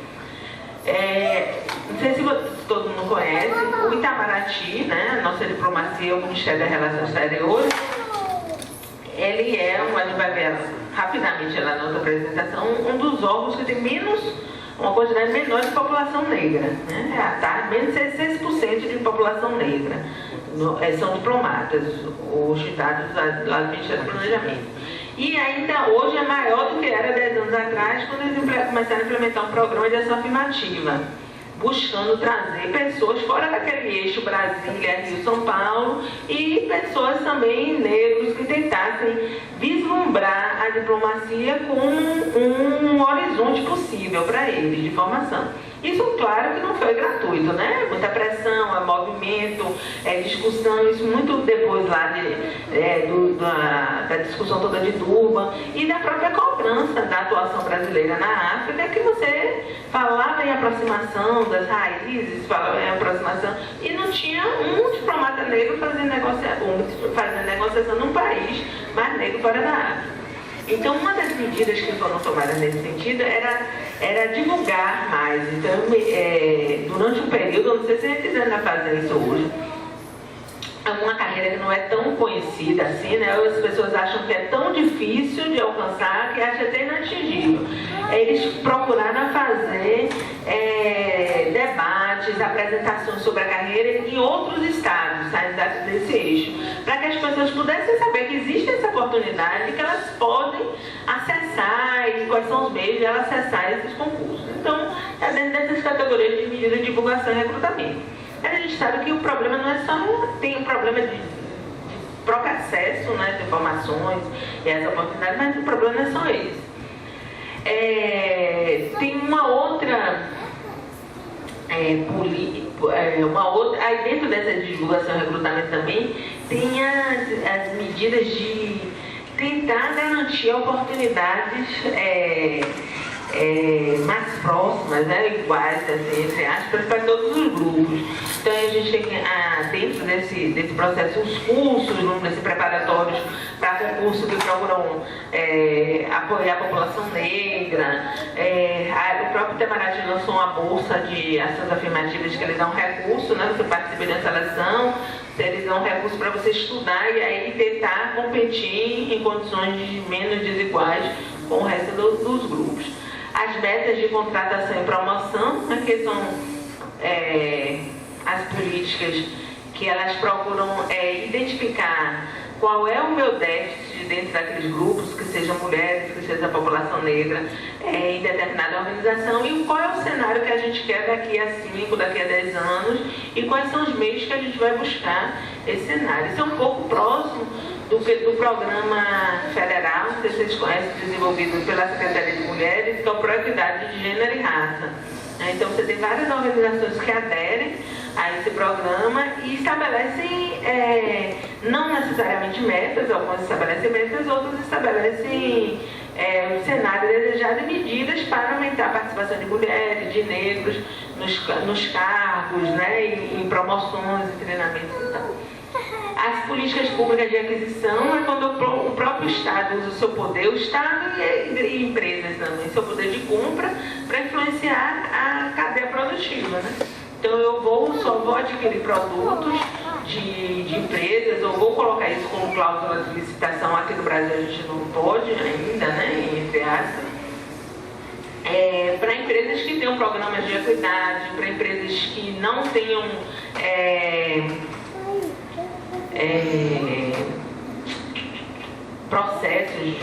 Não sei se todo mundo conhece, o Itamaraty, né, a nossa diplomacia, o Ministério das Relações Exteriores, ele é, a gente vai ver rapidamente lá na outra apresentação, um dos órgãos que tem uma quantidade menor de população negra, né? Menos de 6% de população negra. São diplomatas, os dados lá do Ministério do Planejamento. E ainda hoje é maior do que era 10 anos atrás, quando eles começaram a implementar um programa de ação afirmativa, buscando trazer pessoas fora daquele eixo Brasília, Rio, São Paulo, e pessoas também negros que tentassem vislumbrar a diplomacia como um horizonte possível para eles de formação. Isso, claro, que não foi gratuito, né? Muita pressão, movimento, discussão, isso muito depois lá da discussão toda de Durban e da própria cobrança da atuação brasileira na África, que você falava em aproximação das raízes, falava em aproximação, e não tinha um diplomata negro fazendo negociação num país mais negro fora da África. Então, uma das medidas que foram tomadas nesse sentido era divulgar mais. Então, durante um período, eu não sei se a gente ainda faz isso hoje, é uma carreira que não é tão conhecida assim, né? As pessoas acham que é tão difícil de alcançar que acham até inatingível. Eles procuraram fazer debates, apresentações sobre a carreira em outros estados, saindo desse eixo, para que as pessoas pudessem saber que existe essa oportunidade, que elas podem acessar e quais são os meios de elas acessar esses concursos. Então, é dentro dessas categorias de medida de divulgação e recrutamento. A gente sabe que o problema não é só, tem um problema de próprio acesso, né, de informações e essa oportunidade, mas o problema não é só esse. Tem uma outra, aí dentro dessa divulgação e recrutamento também, tem as medidas de tentar garantir oportunidades mais próximas, né, iguais, assim, entre aspas, para todos os grupos. Então, a gente tem dentro desse processo os cursos, preparatórios para concursos que procuram apoiar a população negra. O próprio Itamaraty lançou uma bolsa de ações afirmativas que eles dão recurso, né, você participa da seleção, eles dão recurso para você estudar e aí tentar competir em condições menos desiguais com o resto dos grupos. As metas de contratação e promoção, né, que são as políticas que elas procuram identificar qual é o meu déficit dentro daqueles grupos, que sejam mulheres, que seja a população negra, em determinada organização, e qual é o cenário que a gente quer daqui a 5, daqui a 10 anos, e quais são os meios que a gente vai buscar esse cenário. Isso é um pouco próximo do programa federal, que vocês conhecem, desenvolvido pela Secretaria de Mulheres, que é o Proequidade de Gênero e Raça. Então, você tem várias organizações que aderem a esse programa e estabelecem, não necessariamente metas, algumas estabelecem metas, outras estabelecem o cenário desejado e medidas para aumentar a participação de mulheres, de negros nos cargos, né, em promoções e treinamentos e tal. As políticas públicas de aquisição é quando o próprio Estado usa o seu poder, o Estado e empresas também, seu poder de compra para influenciar a cadeia produtiva, né? Então eu só vou adquirir produtos de empresas, ou vou colocar isso como cláusula de licitação. Aqui no Brasil a gente não pode ainda, né, entre aspas, para empresas que tenham programas de equidade, para empresas que não tenham processos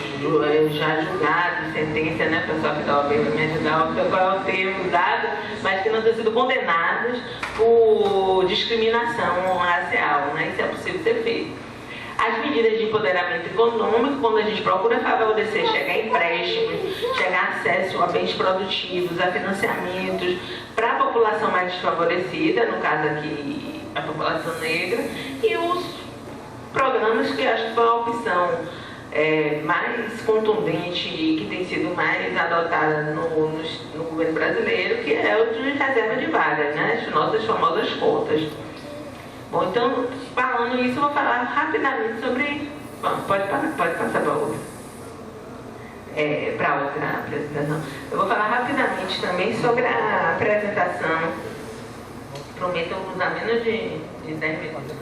já julgados, sentença, né, pessoal que estava vendo me ajudar, qual é o termo usado, mas que não tenham sido condenados por discriminação racial, né? Isso é possível ser feito. As medidas de empoderamento econômico, quando a gente procura favorecer, chegar a empréstimos, chegar a acesso a bens produtivos, a financiamentos para a população mais desfavorecida, no caso aqui a população negra, e os programas que acho que foi a opção mais contundente e que tem sido mais adotada no governo brasileiro, que é o de reserva de vagas, né? As nossas famosas cotas. Bom, então, falando isso, eu vou falar rapidamente sobre... Bom, pode passar para outra. Para outra apresentação. Eu vou falar rapidamente também sobre a apresentação. Prometo usar menos de 10 minutos.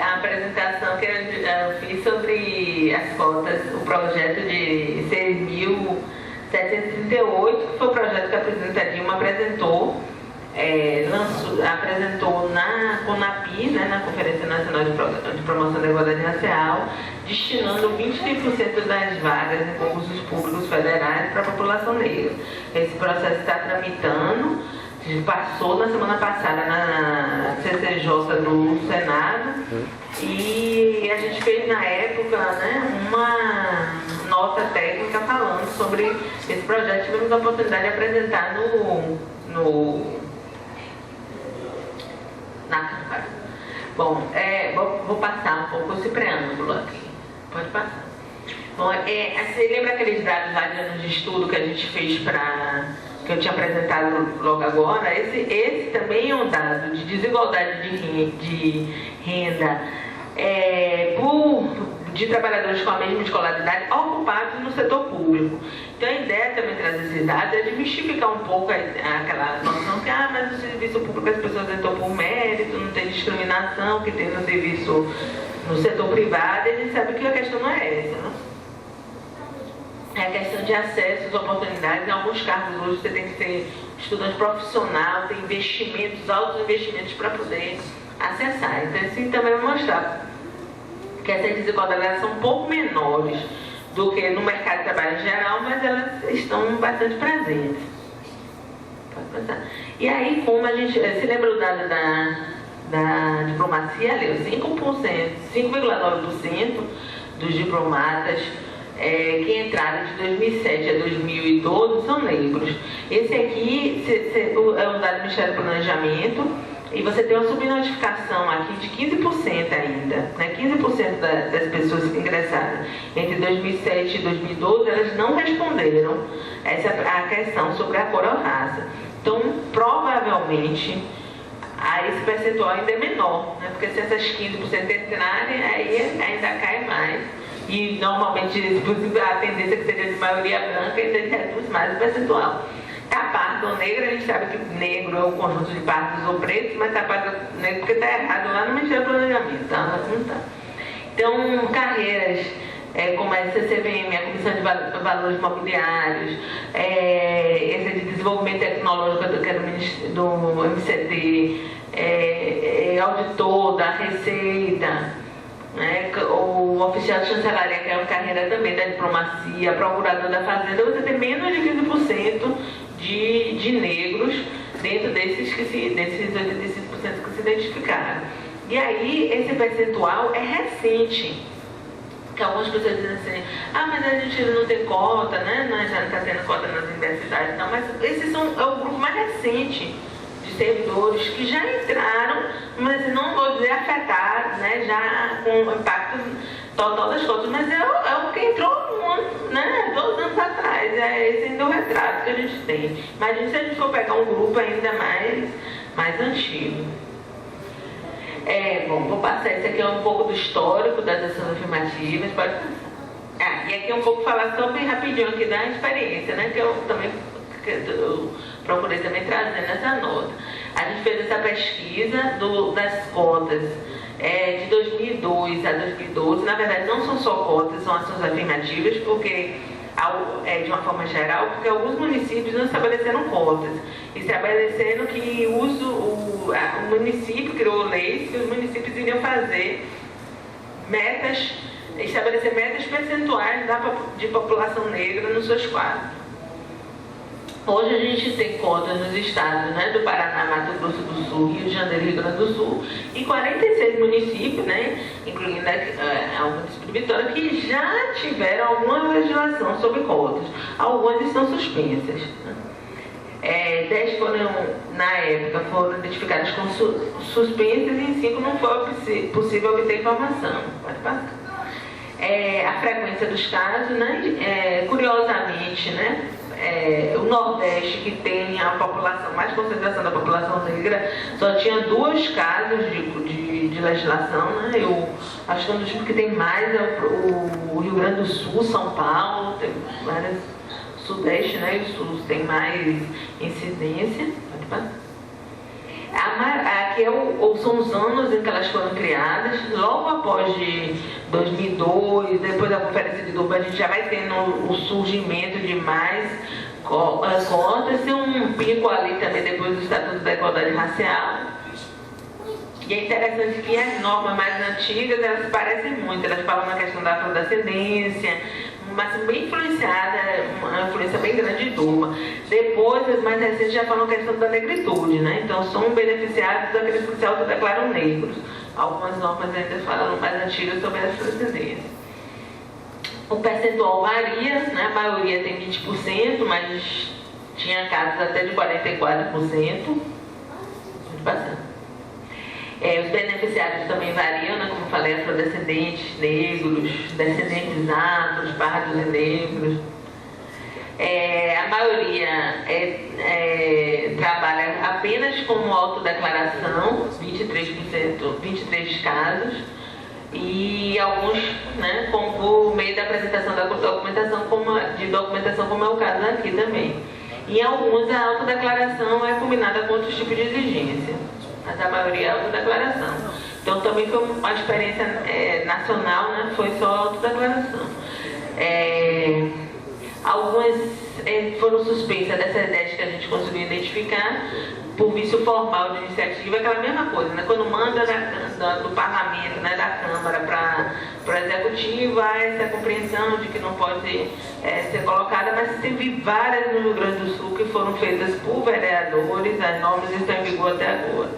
A apresentação que eu fiz sobre as cotas, o projeto de 6.738, que foi o projeto que a presidenta Dilma apresentou, apresentou na CONAPI, né, na Conferência Nacional de Promoção da Igualdade Racial, destinando 25% das vagas em concursos públicos federais para a população negra. Esse processo está tramitando. Passou na semana passada na CCJ do Senado e a gente fez na época, né, uma nota técnica falando sobre esse projeto. Tivemos a oportunidade de apresentar na Câmara. Bom, vou passar um pouco esse preâmbulo aqui. Pode passar. Bom, você lembra aqueles dados lá de anos de estudo que a gente fez que eu tinha apresentado logo agora? Esse também é um dado de desigualdade de renda de trabalhadores com a mesma escolaridade ocupados no setor público. Então a ideia também de trazer esses dados é de mistificar um pouco aquela noção que mas no serviço público as pessoas entram por mérito, não tem discriminação que tem no serviço no setor privado, e a gente sabe que a questão não é essa, né? É a questão de acesso às oportunidades. Em alguns cargos hoje você tem que ser estudante profissional, tem investimentos, altos investimentos para poder acessar. Então assim também vai mostrar que essas desigualdades são um pouco menores do que no mercado de trabalho em geral, mas elas estão bastante presentes. Pode passar. E aí, como a gente se lembra do dado da diplomacia, leu 5,9% dos diplomatas que entraram de 2007 a 2012 são negros. Esse aqui é um dado do Ministério do Planejamento, e você tem uma subnotificação aqui de 15% ainda, né? 15% das pessoas que ingressaram entre 2007 e 2012, elas não responderam a questão sobre a cor ou raça. Então, provavelmente, esse percentual ainda é menor, né? Porque se essas 15% entrarem, aí ainda cai mais. E normalmente a tendência que seria de maioria branca ainda reduz mais o percentual. Tá pardo ou negro, a gente sabe que negro é o conjunto de pardos ou pretos, mas tá pardo negro porque tá errado lá no Ministério do Planejamento, tá? Mas não tá. Então, carreiras como a CCVM, a Comissão de Valores Imobiliários, esse de Desenvolvimento Tecnológico que é do MCT, auditor da Receita, o oficial de chancelaria, que é uma carreira também da diplomacia, procurador da fazenda, você tem menos de 15% de negros dentro desses 85% que se identificaram. E aí, esse percentual é recente. Que algumas pessoas dizem assim, mas a gente não tem cota, né? Já não está tendo cota nas universidades, não. Mas esses é o grupo mais recente de servidores que já entraram, mas não vou dizer afetados, né? Já com o impacto total das cotas, mas é o que entrou no ano, né? 2 anos atrás. Esse ainda é o retrato que a gente tem. Imagina se a gente for pegar um grupo ainda mais antigo. Bom, vou passar. Esse aqui é um pouco do histórico das ações afirmativas. Pode passar. E aqui é um pouco falar sobre rapidinho aqui da experiência, né? Que eu procurei também trazer nessa nota. A gente fez essa pesquisa das cotas de 2002 a 2012. Na verdade, não são só cotas, são ações afirmativas, porque de uma forma geral, porque alguns municípios não estabeleceram cotas, estabelecendo que o município criou leis que os municípios iriam fazer metas, estabelecer metas percentuais de população negra nos seus quadros. Hoje a gente tem cotas nos estados, né, do Paraná, Mato Grosso do Sul, Rio de Janeiro e Rio Grande do Sul, e 46 municípios, né, incluindo o município de Vitória, que já tiveram alguma legislação sobre cotas. Algumas estão suspensas. 10 foram, na época, foram identificadas como suspensas e em 5 não foi possível obter informação. Pode passar. A frequência dos casos, né, curiosamente, né, o Nordeste, que tem a população, mais concentração da população negra, só tinha 2 casos de legislação, né? Eu acho que um dos que tem mais é o Rio Grande do Sul, São Paulo, tem várias, Sudeste, né? E o Sul tem mais incidência. Aqui são os anos em que elas foram criadas. Logo após de 2002, depois da Conferência de Durban, a gente já vai tendo o surgimento de mais cotas. Tem um pico ali também depois do Estatuto da Igualdade Racial. E é interessante que as normas mais antigas, elas se parecem muito. Elas falam na questão da afrodescendência, mas bem influenciada, uma influência bem grande de Durban. Depois, as mais recentes já falam a questão da negritude, né? Então, são beneficiados daqueles que se autodeclaram negros. Algumas normas ainda falam mais antigas sobre a afrodescendência. O percentual varia, né? A maioria tem 20%, mas tinha casos até de 44%. Pode passar. Os beneficiários também variam, né? Como falei, afrodescendentes, negros, descendentes afros, pardos e negros. A maioria trabalha apenas como autodeclaração, 23%, 23 casos, e alguns, né, por meio da apresentação da documentação, como é o caso aqui também. Em alguns, a autodeclaração é combinada com outros tipos de exigência, mas a maioria é autodeclaração. Então, também foi uma experiência nacional, né, foi só autodeclaração. Algumas foram suspensas dessas 10 que a gente conseguiu identificar por vício formal de iniciativa, aquela mesma coisa, né? Quando manda do parlamento, né, da Câmara para o Executivo, há essa compreensão de que não pode ser colocada, mas teve várias no Rio Grande do Sul que foram feitas por vereadores, as normas estão em vigor até agora.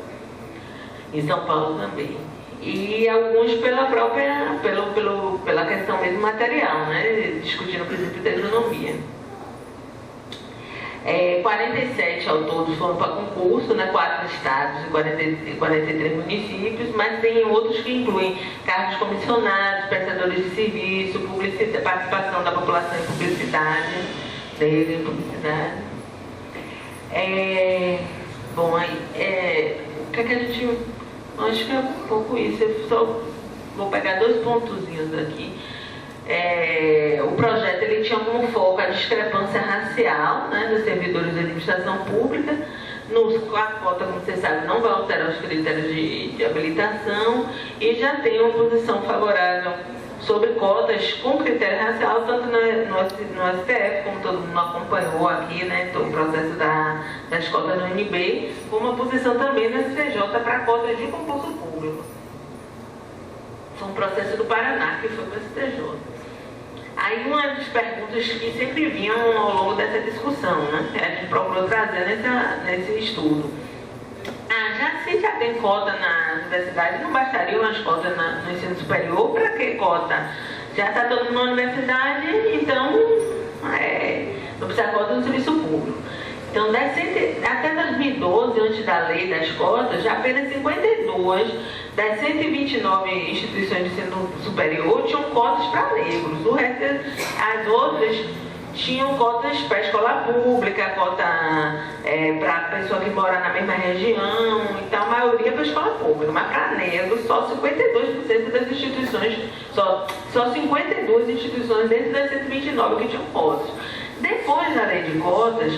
Em São Paulo também. E alguns pela questão mesmo material, né? Discutindo o princípio da isonomia. 47 ao todo foram para concurso, né? 4 estados e 43 municípios, mas tem outros que incluem cargos comissionados, prestadores de serviço, participação da população em publicidade, negra em publicidade. Bom, aí, o que a gente... Acho que é um pouco isso. Eu só vou pegar 2 pontozinhos aqui. O projeto ele tinha como foco a discrepância racial, né, dos servidores da administração pública. A cota, como vocês sabem, não vai alterar os critérios de habilitação e já tem uma posição favorável sobre cotas com critério racial, tanto no STF, como todo mundo acompanhou aqui, né, todo o processo das cotas no NB, como uma posição também no STJ para cotas de concurso público. Foi um processo do Paraná que foi para o STJ. Aí uma das perguntas que sempre vinham ao longo dessa discussão, né, a gente procurou trazer nesse estudo. Se já tem cota na universidade, não bastariam as cotas no ensino superior? Para que cota? Já está todo mundo na universidade, então não precisa cota no serviço público. Então, até 2012, antes da lei das cotas, já apenas 52 das 129 instituições de ensino superior tinham cotas para negros. O resto, as outras tinham cotas para a escola pública, cota para a pessoa que mora na mesma região, então a maioria para a escola pública, mas para negros só 52% das instituições, só 52 instituições dentro das 129 que tinham cotas. Depois da lei de cotas,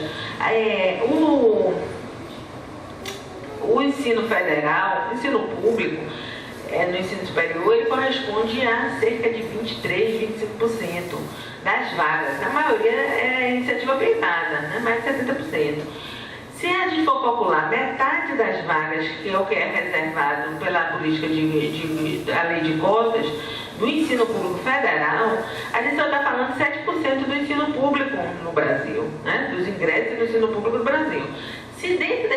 o ensino federal, o ensino público, no ensino superior, ele corresponde a cerca de 23%, 25% das vagas. A maioria é iniciativa privada, né? Mais de 70%. Se a gente for calcular metade das vagas, que é o que é reservado pela política da lei de cotas, do ensino público federal, a gente só está falando 7% do ensino público no Brasil, né? Dos ingressos do ensino público do Brasil. Se dentro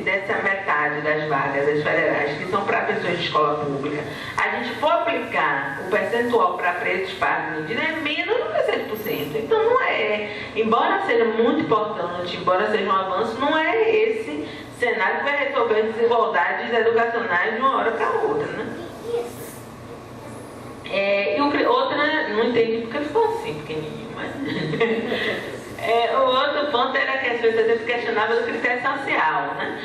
dessa metade das vagas das federais, que são para pessoas de escola pública, a gente for aplicar o percentual para pretos, pardos e indígenas, é menos do que 7%. Então não é, embora seja muito importante, embora seja um avanço, não é esse cenário que vai resolver as desigualdades educacionais de uma hora para outra, né? E outra, não entendi porque ficou assim, pequenininho, mas... o outro ponto era que as pessoas sempre questionavam do critério social, né?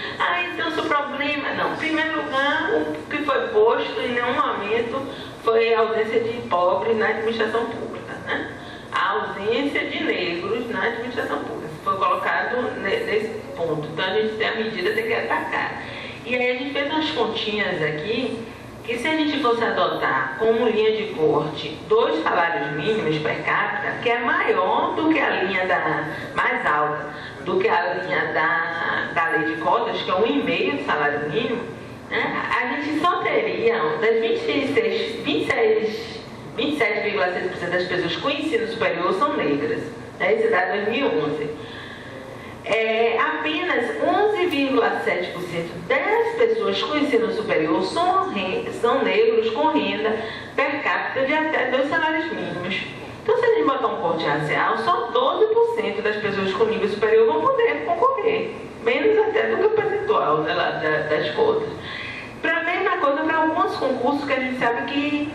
Então se o problema... Não, em primeiro lugar, o que foi posto em nenhum momento foi a ausência de pobres na administração pública, né? A ausência de negros na administração pública. Foi colocado nesse ponto. Então a gente tem a medida, tem que atacar. E aí a gente fez umas continhas aqui, que se a gente fosse adotar como linha de corte 2 salários mínimos per capita, que é maior do que a linha mais alta do que a linha da lei de cotas, que é 1,5 de salário mínimo, né? A gente só teria, das 27,6% das pessoas com ensino superior são negras, né? Esse dado é 2011. Apenas 11,7% das pessoas com ensino superior são negros com renda per capita de até 2 salários mínimos. Então, se a gente botar um corte racial, só 12% das pessoas com nível superior vão poder concorrer, menos até do que o percentual, né, das cotas. Para a mesma coisa para alguns concursos que a gente sabe que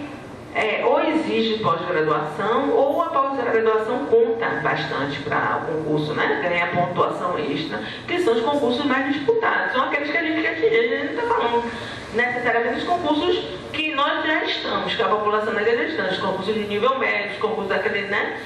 ou exige pós-graduação, ou a pós-graduação conta bastante para o concurso, né? Ganhar pontuação extra, que são os concursos mais disputados. São aqueles que a gente não está falando necessariamente dos concursos que nós já estamos, que a população negra já está, os concursos de nível médio, os concursos daqueles, né?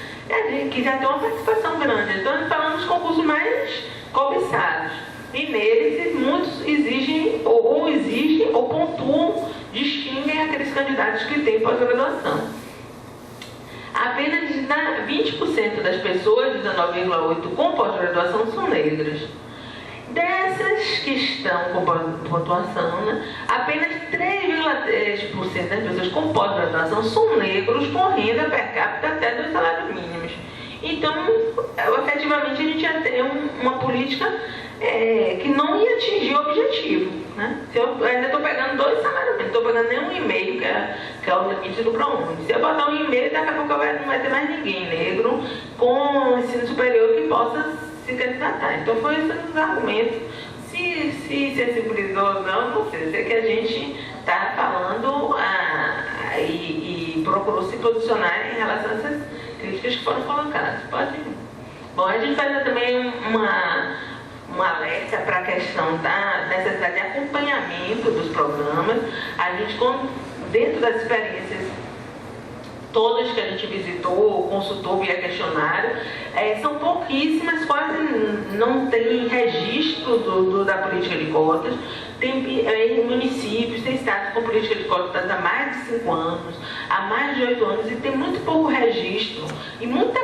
Que já tem uma participação grande. Então, nós falamos dos concursos mais cobiçados. E neles, muitos exigem ou pontuam, distinguem aqueles candidatos que têm pós-graduação. Apenas 20% das pessoas, 19,8%, com pós-graduação são negras. Dessas que estão com pontuação, né, apenas 3,3% das pessoas com pós-graduação são negros com renda per capita até 2 salários mínimos. Então, efetivamente, a gente ia ter uma política que não ia atingir o objetivo, né? Se eu ainda estou pegando 2 salários, não estou pegando nem 1,5, que é o limite do ProUni. Se eu botar 1,5, daqui a pouco não vai ter mais ninguém negro com ensino superior que possa se candidatar. Então, foi esse os argumentos. Se sensibilizou ou não sei. Sei que a gente está falando e procurou se posicionar em relação a essas críticas que foram colocadas. Pode ir. Bom, a gente faz também um alerta para a questão da necessidade de acompanhamento dos programas. A gente, dentro das experiências todas que a gente visitou, consultou via questionário, são pouquíssimas, quase não tem registro da política de cotas. Tem municípios, tem estados com política de cotas há mais de 5 anos, há mais de 8 anos, e tem muito pouco registro. E muito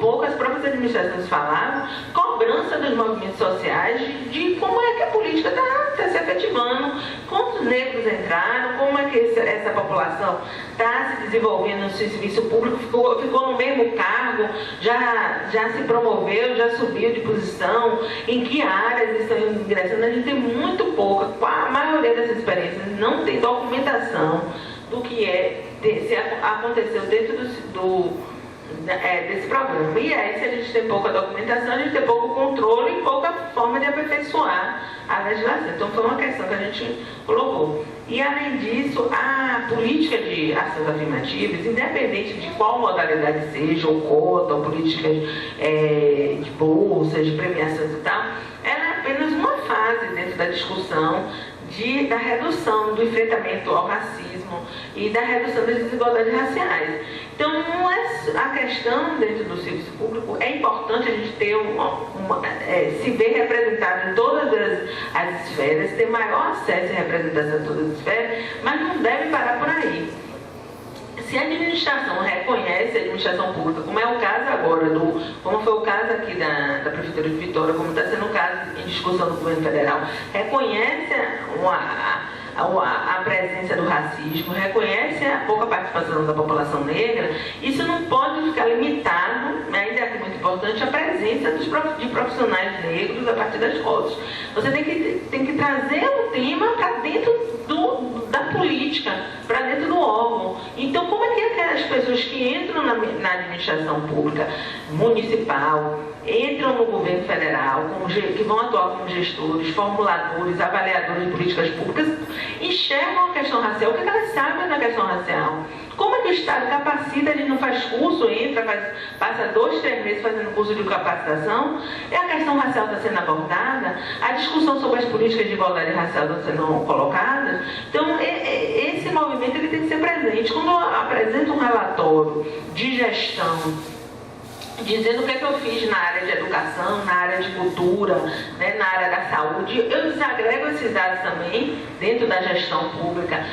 pouco as próprias administrações falavam, cobrança dos movimentos sociais de como é que a política está se efetivando, quantos negros entraram, como é que essa população está se desenvolvendo no serviço público, ficou no mesmo cargo, já se promoveu, já subiu de posição, em que áreas estão ingressando. A gente tem muito pouca, a maioria dessas experiências não tem documentação do que se aconteceu dentro desse programa. E aí, se a gente tem pouca documentação, a gente tem pouco controle e pouca forma de aperfeiçoar a legislação. Então, foi uma questão que a gente colocou. E, além disso, a política de ações afirmativas, independente de qual modalidade seja, ou cota, ou políticas de bolsas, de premiações e tal, ela é apenas uma fase dentro da discussão da redução do enfrentamento ao racismo e da redução das desigualdades raciais. Então, não é a questão dentro do serviço público, é importante a gente ter se ver representado em todas as esferas, ter maior acesso e representação em todas as esferas, mas não deve parar por aí. Se a administração reconhece a administração pública, como é o caso agora, como foi o caso aqui da Prefeitura de Vitória, como está sendo o caso em discussão do governo federal, reconhece a presença do racismo, reconhece a pouca participação da população negra, isso não pode ficar limitado, ainda é muito importante, a presença de profissionais negros a partir das cotas. Você tem que trazer o tema para dentro da política, para dentro do órgão. Então, como é que aquelas pessoas que entram na administração pública municipal, entram no governo federal, que vão atuar como gestores, formuladores, avaliadores de políticas públicas, enxergam a questão racial? O que elas sabem da questão racial? Como é que o Estado capacita, ele não faz curso, passa 2, 3 meses fazendo curso de capacitação? E a questão racial está sendo abordada? A discussão sobre as políticas de igualdade racial está sendo colocada? Então, esse movimento ele tem que ser presente. Quando eu apresento um relatório de gestão, dizendo o que é que eu fiz na área de educação, na área de cultura, né, na área da saúde, eu desagrego esses dados também dentro da gestão pública,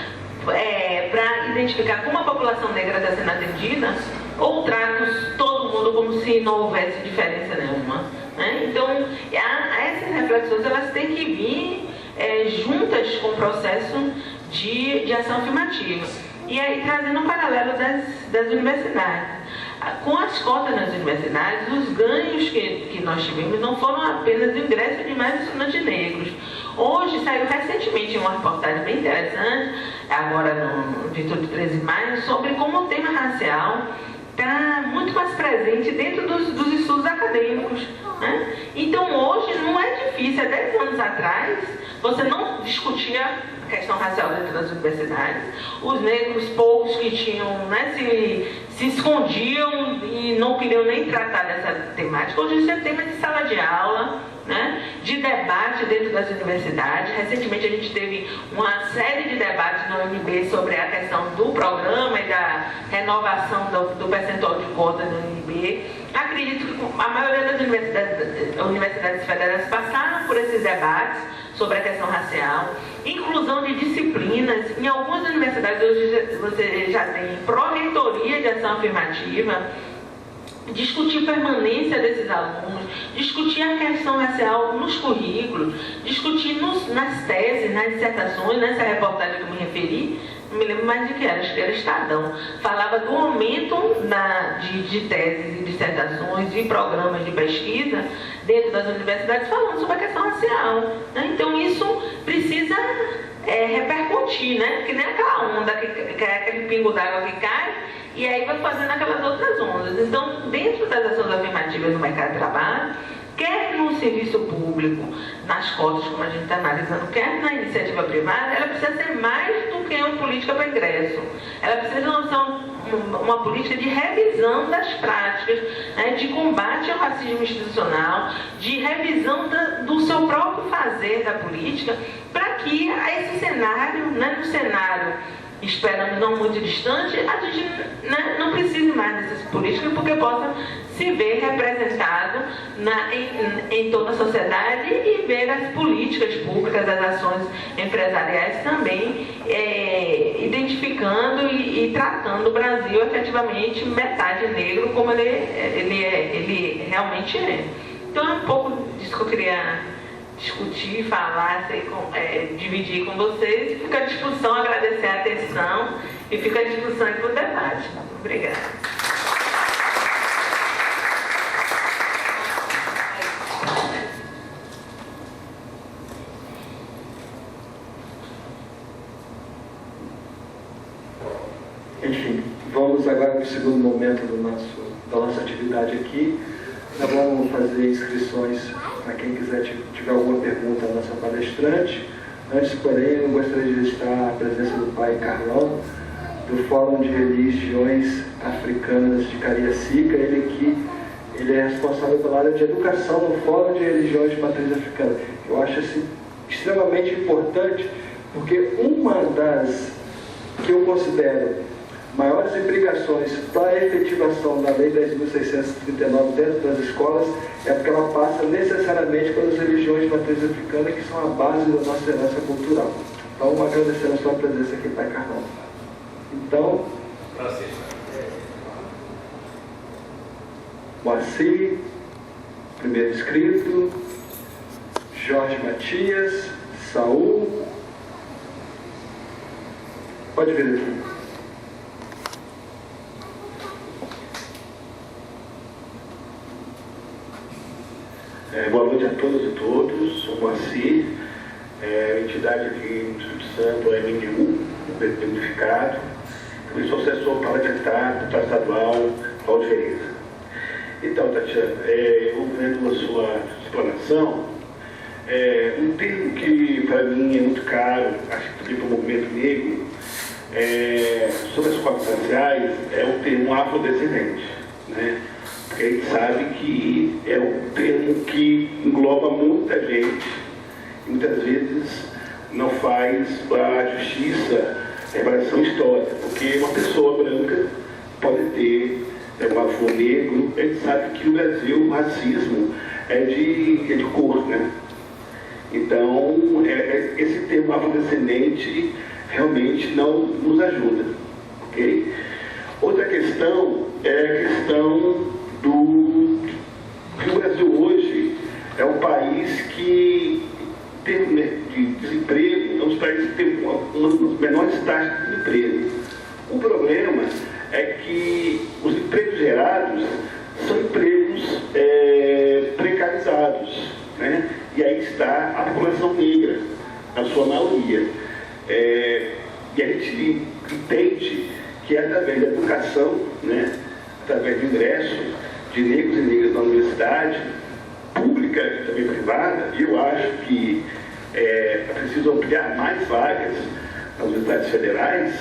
para identificar como a população negra está sendo atendida, ou trato todo mundo como se não houvesse diferença nenhuma, né? Então, essas reflexões elas têm que vir juntas com o processo de ação afirmativa. E aí, trazendo um paralelo das universidades. Com as cotas nas universidades, os ganhos que nós tivemos não foram apenas o ingresso de mais estudantes negros. Hoje, saiu recentemente uma reportagem bem interessante, agora no Virtude 13 de Maio, sobre como o tema racial está muito mais presente dentro dos estudos acadêmicos, né? Então, hoje, não é difícil. Há 10 anos atrás, você não discutia a questão racial dentro das universidades. Os negros, poucos que tinham, né, se escondiam e não queriam nem tratar dessa temática. Hoje isso é tema de sala de aula, né, de debate dentro das universidades. Recentemente a gente teve uma série de debates na UNB sobre a questão do programa e da renovação do percentual de cotas na UNB. Acredito que a maioria das universidades federais passaram por esses debates sobre a questão racial, inclusão de disciplinas. Em algumas universidades hoje você já tem pró-reitoria de ação afirmativa, discutir permanência desses alunos, discutir a questão racial nos currículos, discutir nas teses, nas dissertações. Nessa reportagem que eu me referi, não me lembro mais de que era, acho que era Estadão, falava do aumento de teses e dissertações e programas de pesquisa dentro das universidades falando sobre a questão racial, né? Então isso precisa repercutir, né? Que nem aquela onda, que é aquele pingo d'água que cai e aí vai fazendo aquelas outras ondas. Então, dentro das ações afirmativas no mercado de trabalho, quer no serviço público, nas cotas, como a gente está analisando, quer na iniciativa privada, ela precisa ser mais do que uma política para ingresso. Ela precisa lançar uma política de revisão das práticas, né, de combate ao racismo institucional, de revisão do seu próprio fazer da política, para que esse cenário, né, no cenário esperamos não muito distante, a gente, né, não precise mais dessas políticas, porque possa se ver representado em toda a sociedade e ver as políticas públicas, as ações empresariais também identificando e tratando o Brasil efetivamente metade negro como ele realmente é. Então é um pouco disso que eu queria discutir, falar, dividir com vocês. Fica à disposição, agradecer a atenção e fica à disposição para o debate. Obrigada. Enfim, vamos agora para o segundo momento da nossa atividade aqui. Nós vamos fazer inscrições para quem quiser tiver alguma pergunta à nossa palestrante. Antes, porém, eu gostaria de registrar a presença do pai Carlão, do Fórum de Religiões Africanas de Cariacica, ele é responsável pela área de educação no Fórum de Religiões de Matriz Africana. Eu acho isso extremamente importante, porque uma das que eu considero maiores implicações para a efetivação da Lei 10.639 dentro das escolas é porque ela passa necessariamente pelas religiões de matriz africana, que são a base da nossa herança cultural. Então, agradecendo a sua presença aqui, pai Carlão. Então, Moacir, primeiro inscrito, Jorge Matias, Saul, pode vir aqui. Boa noite a todas e todos. Sou Moacir, a entidade aqui no Espírito Santo é MNU, Unificado. Também sou assessor parlamentar, deputado estadual, Paulo Ferreira. Então, Tatiana, ouvindo a sua explanação, um termo que para mim é muito caro, acho que também para o movimento negro, sobre as escolas raciais, é o termo afrodescendente, né? Porque a gente sabe que é um termo que engloba muita gente e muitas vezes não faz a justiça, a reparação histórica, porque uma pessoa branca pode ter um avô negro. A gente sabe que no Brasil o racismo é de cor, né? Então, esse termo afrodescendente realmente não nos ajuda, ok? Outra questão é a questão que o Brasil hoje é um país que, em termos de desemprego, é um dos países que tem uma das menores taxas de desemprego. O problema é que os empregos gerados são empregos precarizados, né? E aí está a população negra, na sua maioria. E a gente entende que é através da educação, né? Através do ingresso de negros e negras na universidade, pública e também privada, e eu acho que é preciso ampliar mais vagas nas universidades federais,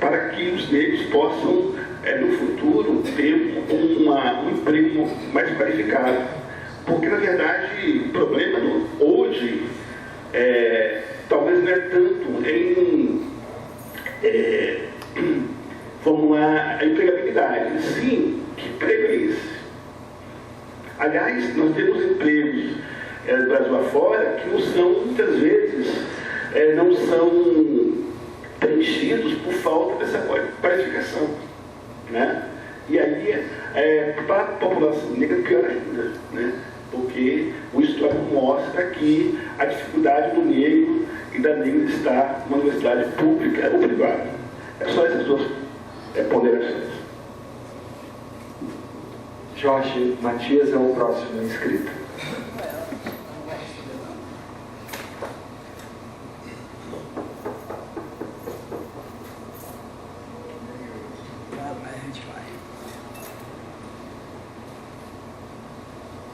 para que os negros possam, no futuro, ter um emprego mais qualificado. Porque, na verdade, o problema hoje talvez não é tanto formular a empregabilidade, sim, que emprego é esse? Aliás, nós temos empregos do Brasil afora que não são, muitas vezes, não são preenchidos por falta dessa qualificação, né? E aí, para a população negra, pior ainda, né? Porque o histórico mostra que a dificuldade do negro e da negra estar numa universidade pública ou privada. É só essas duas ponderações. Jorge Matias é o próximo inscrito.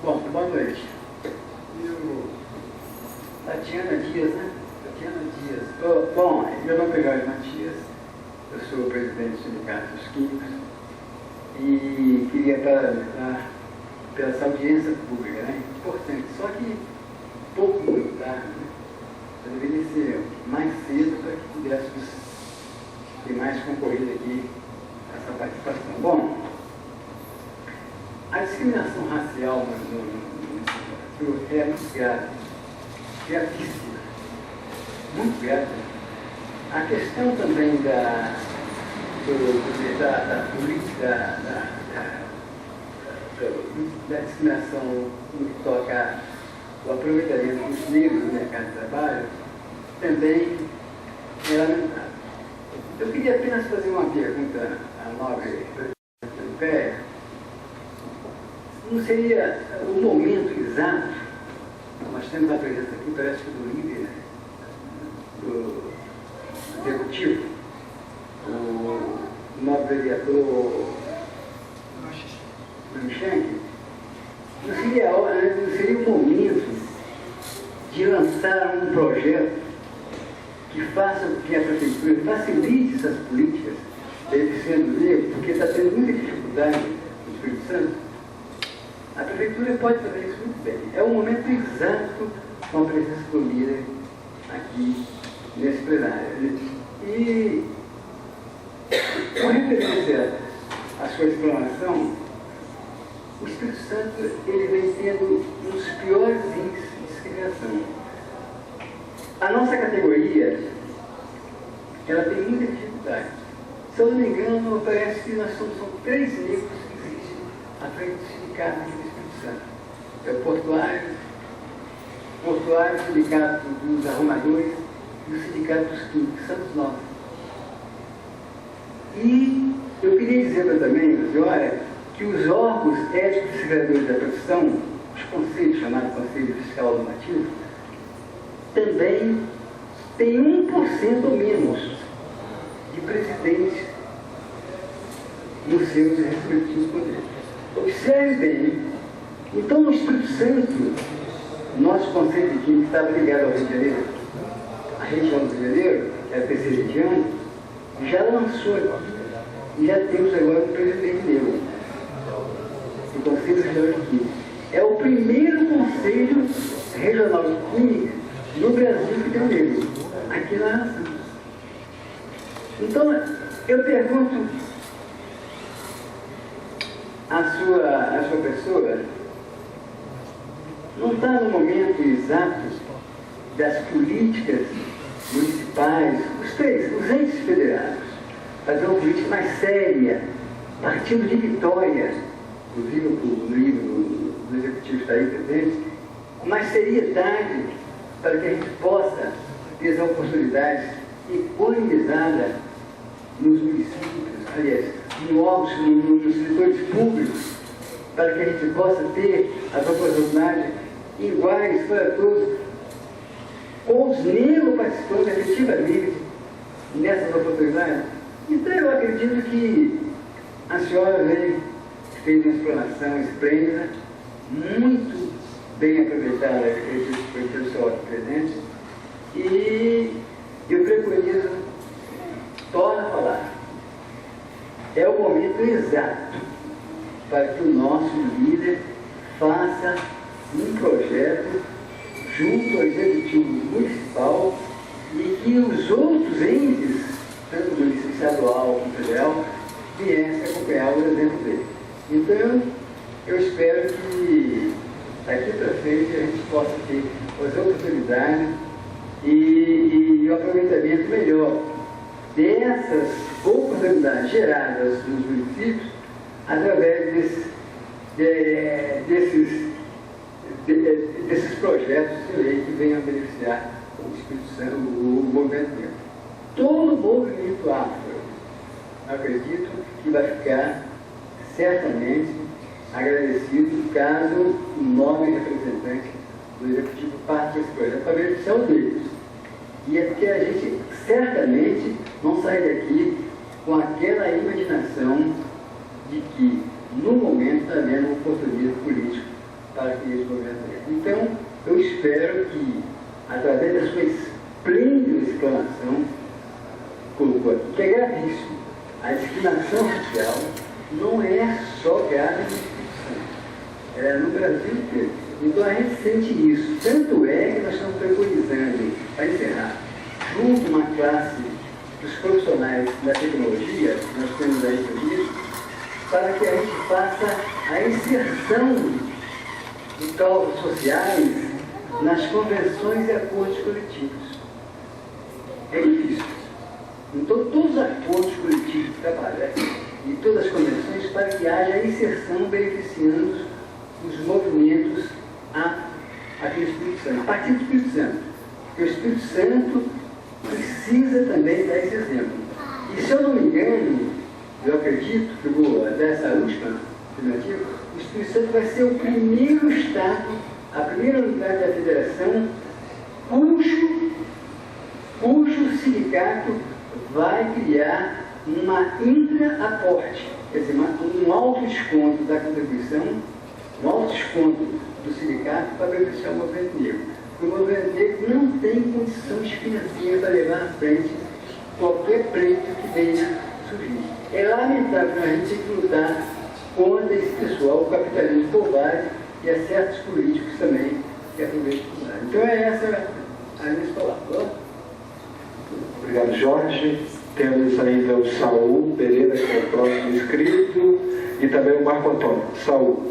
Bom, boa noite. Tatiana Dias, né? Tatiana Dias. Bom, meu nome é Jorge Matias, eu sou o presidente do Sindicato dos Químicos e queria parabenizar pela essa audiência pública, né? Importante, só que pouco muito tarde, né? Eu deveria ser mais cedo para que pudéssemos ter mais concorrido aqui essa participação. Bom, a discriminação racial no Brasil é muito grave, gravíssima, muito grave. A questão também da discriminação no que toca o aproveitamento dos negros no mercado de trabalho também é lamentável. Eu queria apenas fazer uma pergunta à nobre presidente. Não seria o momento exato, nós temos a presença aqui, parece que do líder do executivo, o nobre vereador Michel, não seria o momento de lançar um projeto que faça com que a prefeitura facilite essas políticas, beneficiando o negro, porque está tendo muita dificuldade no Espírito Santo. A prefeitura pode fazer isso muito bem. É o momento exato com a presença do líder aqui nesse plenário. E, com referência à sua explanação, o Espírito Santo ele vem tendo um dos piores índices de discriminação. A nossa categoria, ela tem muita dificuldade. Se eu não me engano, parece que nós são 3 negros que existem à frente do sindicato aqui do Espírito Santo. É o portuário, o sindicato dos arrumadores e o sindicato dos químicos, somos nós. E eu queria dizer também, olha, que os órgãos éticos e fiscalizadores da profissão, os conselhos chamados Conselho Fiscal Normativo, também tem 1% ou menos de presidentes nos seus respectivos poderes. Observe bem, então no Espírito Santo, nosso Conselho de Química estava ligado ao Rio de Janeiro, a região do Rio de Janeiro, que é a terceira região, já lançou aqui, e já temos agora um presidente negro, do Conselho Regional de Química. É o primeiro Conselho Regional de Química no Brasil que tem um negro, aqui na nação. Então, eu pergunto à sua pessoa, não está no momento exato das políticas municipais, os entes federados, fazer uma política mais séria, partindo de Vitória, inclusive o livro do Executivo está aí presente, com mais seriedade, para que a gente possa ter as oportunidades equalizadas nos municípios, aliás, nos setores públicos, para que a gente possa ter as oportunidades iguais para todos, com os negros participando efetivamente nessas oportunidades. Então eu acredito que a senhora fez uma explanação esplêndida, muito bem aproveitada pelo pessoal aqui presente, e eu preconizo, torno a falar, é o momento exato para que o nosso líder faça um projeto junto ao Executivo Municipal e que os outros entes, tanto o município estadual como federal, viessem acompanhar o exemplo dele. Então, eu espero que daqui para frente a gente possa ter as oportunidades e o aproveitamento melhor dessas oportunidades geradas nos municípios através desses projetos de lei que venham a beneficiar o Espírito Santo, o movimento negro. Todo o movimento afro, acredito que vai ficar certamente agradecido caso o nome representante do Executivo parte desse projeto para beneficiar os negros. E é porque a gente certamente não sai daqui com aquela imaginação de que no momento está havendo um oportunismo político para que esse movimento venha. Então, eu espero que, através da sua esplêndida explanação, colocou aqui, que é gravíssimo. A discriminação racial não é só grave no Espírito Santo, ela é no Brasil inteiro. Então a gente sente isso. Tanto é que nós estamos preconizando, para encerrar, junto a uma classe dos profissionais da tecnologia, nós temos aí comigo, para que a gente faça a inserção de causas sociais nas convenções e acordos coletivos. É difícil. Então, todos os acordos coletivos de trabalho e todas as convenções para que haja inserção beneficiando os movimentos aqui no Espírito Santo, a partir do Espírito Santo. Porque o Espírito Santo precisa também dar esse exemplo. E se eu não me engano, eu acredito que vou dessa última afirmativa, o Espírito Santo vai ser o primeiro Estado, a primeira unidade da federação, cujo sindicato vai criar uma intra-aporte, quer dizer, um alto desconto da contribuição, um alto desconto do sindicato para beneficiar o movimento negro. o movimento negro não tem condições financeiras para levar à frente qualquer pleito que venha surgir. É lamentável, a gente tem que lutar contra esse pessoal, o capitalismo covarde e a certos políticos também que aproveitam o covarde. Então é essa a minha palavra. Obrigado, Jorge. Temos ainda o Saul Pereira, que é o próximo inscrito, e também o Marco Antônio. Saul.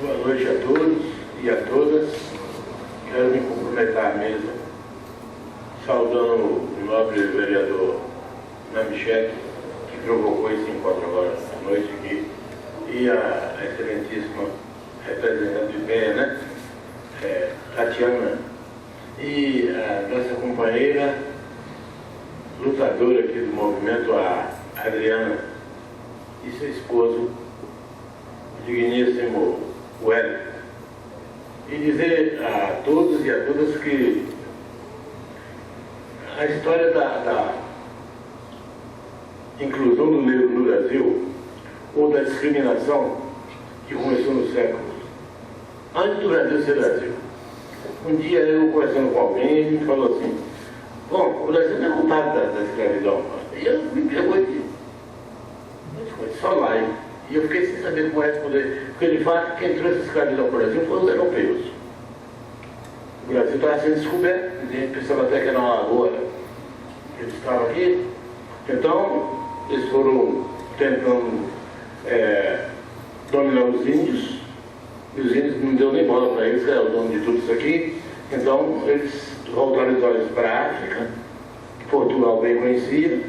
Boa noite a todos e a todas. Quero me cumprimentar à mesa, saudando o nobre vereador Namichek, que provocou esse encontro agora à noite aqui, e a excelentíssima representante de pé, né? Tatiana, e a nossa companheira lutadora aqui do movimento, a Adriana, e seu esposo, o digníssimo Wellington. E dizer a todos e a todas que a história da inclusão do negro no Brasil, ou da discriminação que começou no século, antes do Brasil ser Brasil. Um dia eu conversando com alguém, ele me falou assim: bom, o Brasil não é culpado da escravidão. E eu me pegou e disse: só lá, hein? E eu fiquei sem saber como responder, porque de fato quem trouxe a escravidão para o Brasil foram os europeus. O Brasil estava sendo descoberto, a gente pensava até que era uma lagoa, eles estavam aqui. Então, eles foram tentando dominar os índios, e os índios não deu nem bola para eles, que era o dono de tudo isso aqui. Então, eles voltaram os olhos para a África, que Portugal bem conhecia,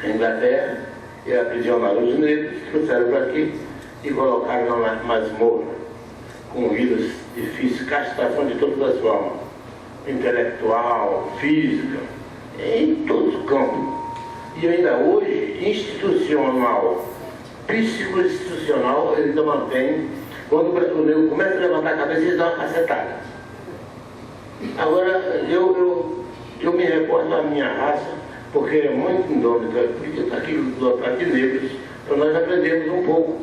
a Inglaterra, e aprisionaram os negros, trouxeram para aqui e colocaram na masmorra, com vidas difíceis, castração de todas as formas, intelectual, física, em todos os campos. E ainda hoje, institucional, psico-institucional, ele ainda mantém. Quando o negro começa a levantar a cabeça, ele dá uma cacetada. Agora, eu me recordo da minha raça, porque é muito indômita, porque está aqui negros, então nós aprendemos um pouco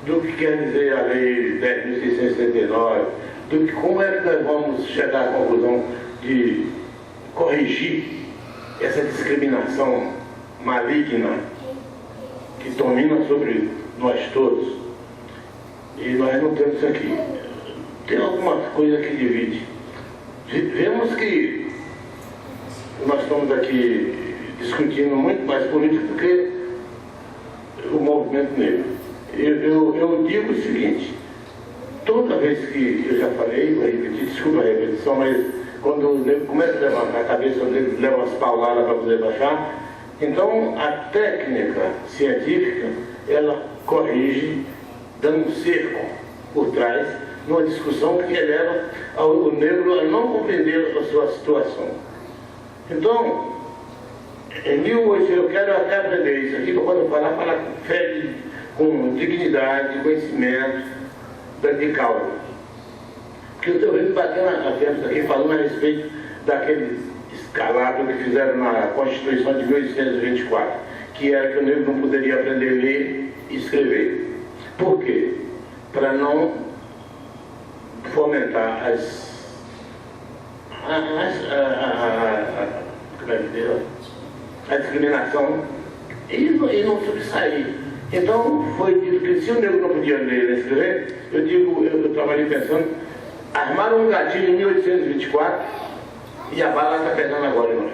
do que quer dizer a Lei 10.679, do que como é que nós vamos chegar à conclusão de corrigir essa discriminação maligna que domina sobre nós todos. E nós não temos isso aqui. Tem alguma coisa que divide. Vemos que nós estamos aqui discutindo muito mais política do que o movimento negro. Eu digo o seguinte: toda vez que eu já falei, vou repetir, desculpa a repetição, mas quando o negro começa a levantar a cabeça, o negro leva umas pauladas para poder baixar, então a técnica científica, ela corrige, dando um cerco por trás, numa discussão que eleva o negro a não compreender a sua situação. Então, eu quero até aprender isso aqui, quando falar com fé, com dignidade, conhecimento, de causa. Porque eu estou vendo batendo a testa aqui, falando a respeito daquele escalado que fizeram na Constituição de 1824, que era que o negro não poderia aprender a ler e escrever. Por quê? Para não fomentar a discriminação e não subsair. Então foi dito que se o negro não podia ler e escrever, eu trabalhei pensando, armaram um gatilho em 1824 e a bala está pegando agora em nós.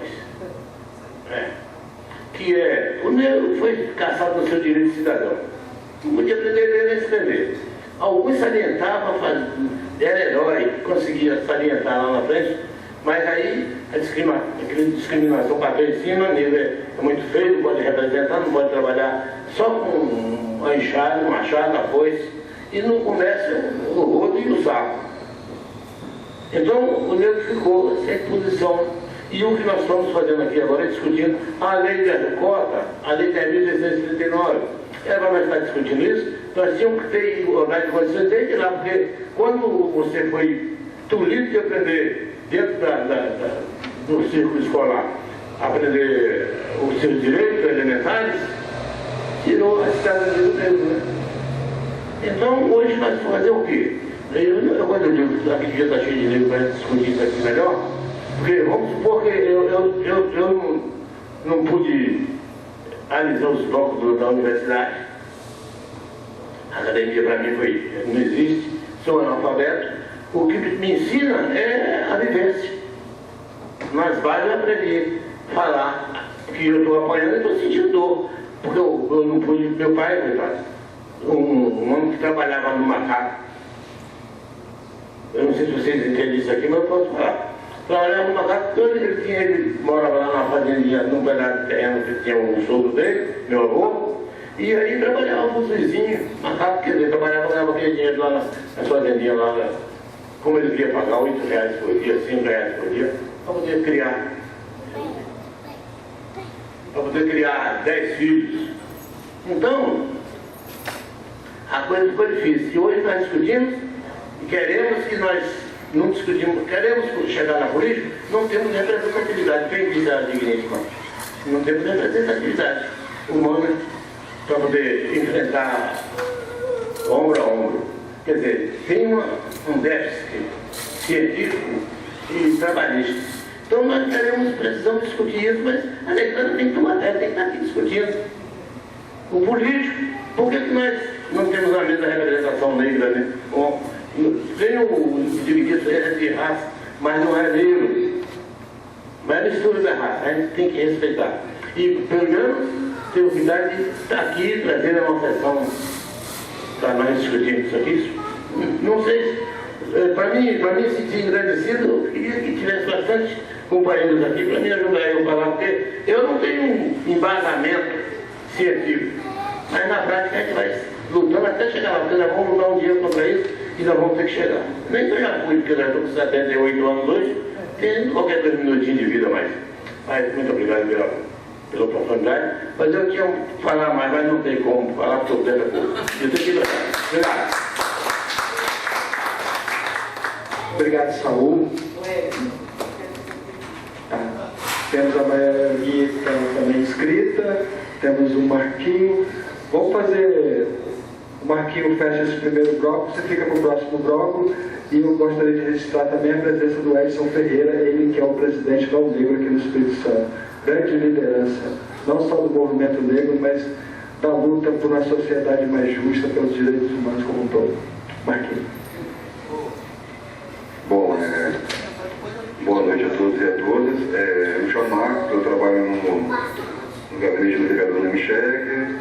Que é, o negro foi caçado no seu direito de cidadão. Não podia aprender a ler nem escrever. Alguns salientavam, era herói, conseguia salientar lá na frente, mas aí aquela discriminação bateu em cima, negro é muito feio, não pode representar, não pode trabalhar só com uma enxada, um machado, a foice, e não começa o rodo e o saco. Então o negro ficou sem posição. E o que nós estamos fazendo aqui agora é discutindo a lei da cota, a lei 10.639. Era para nós estar discutindo isso, nós tínhamos que ter horário de condições desde lá, porque quando você foi tolido de aprender dentro do círculo escolar aprender os seus direitos elementares, tirou a cidadania do negro, né? Então, hoje nós vamos fazer o quê? Quando eu digo que aquele dia está cheio de negro para discutir isso aqui melhor, porque vamos supor que eu não pude alisar os blocos da universidade. A academia para mim não existe, sou analfabeto. O que me ensina é a vivência. Nas bases eu aprendi a falar que eu estou apanhando e estou sentindo dor. Porque eu não pude, meu pai, um homem que trabalhava no macaco. Eu não sei se vocês entendem isso aqui, mas eu posso falar. Trabalhava no macaco, ele morava lá na fazendinha, num pedaço de terreno que tinha um sogro dele, meu avô. E aí trabalhava com os vizinhos, macaco, quer dizer, ganhava aquele dinheiro lá na fazendinha lá, como ele queria pagar R$8 por dia, R$5 por dia, para poder criar 10 filhos. Então, a coisa ficou difícil. E hoje nós discutimos e queremos que nós não discutimos, queremos chegar na política, não temos representatividade. Quem disse a digníssima? Não temos representatividade humana para poder enfrentar ombro a ombro. Quer dizer, tem um déficit científico e trabalhista. Então nós precisamos discutir isso, mas a legislação tem que tomar terra, tem que estar aqui discutindo. O político, por que nós não temos a mesma representação negra, né? Tem o dividido de raça, mas não é negro. Mas é mistura da raça, a gente tem que respeitar. E pelo menos ter o cuidado de estar aqui trazendo uma sessão para nós discutirmos isso aqui. Não sei, para mim sentir agradecido, eu queria que tivesse bastante companheiros aqui para me ajudar eu a falar, porque eu não tenho um embasamento científico, mas na prática a gente vai lutando até chegar lá, porque nós vamos lutar um dia contra isso e nós vamos ter que chegar. Nem que eu já fui, porque nós estamos com 78 anos hoje, tem qualquer 2 minutinhos de vida mais. Mas muito obrigado pela oportunidade. Mas eu tinha que falar mais, mas não tem como falar, porque eu tenho pouco. Eu tenho que ir para cá. Obrigado. Obrigado, Saúl. Temos a maioria também inscrita, temos o Marquinho. Vamos fazer... O Marquinho fecha esse primeiro bloco, você fica para o próximo bloco. E eu gostaria de registrar também a presença do Edson Ferreira, ele que é o presidente da UNEGRO aqui no Espírito Santo. Grande liderança, não só do movimento negro, mas da luta por uma sociedade mais justa pelos direitos humanos como um todo. Marquinhos. Bom, boa noite a todos e a todas. Eu me chamo Marcos, eu trabalho no gabinete do vereador Michele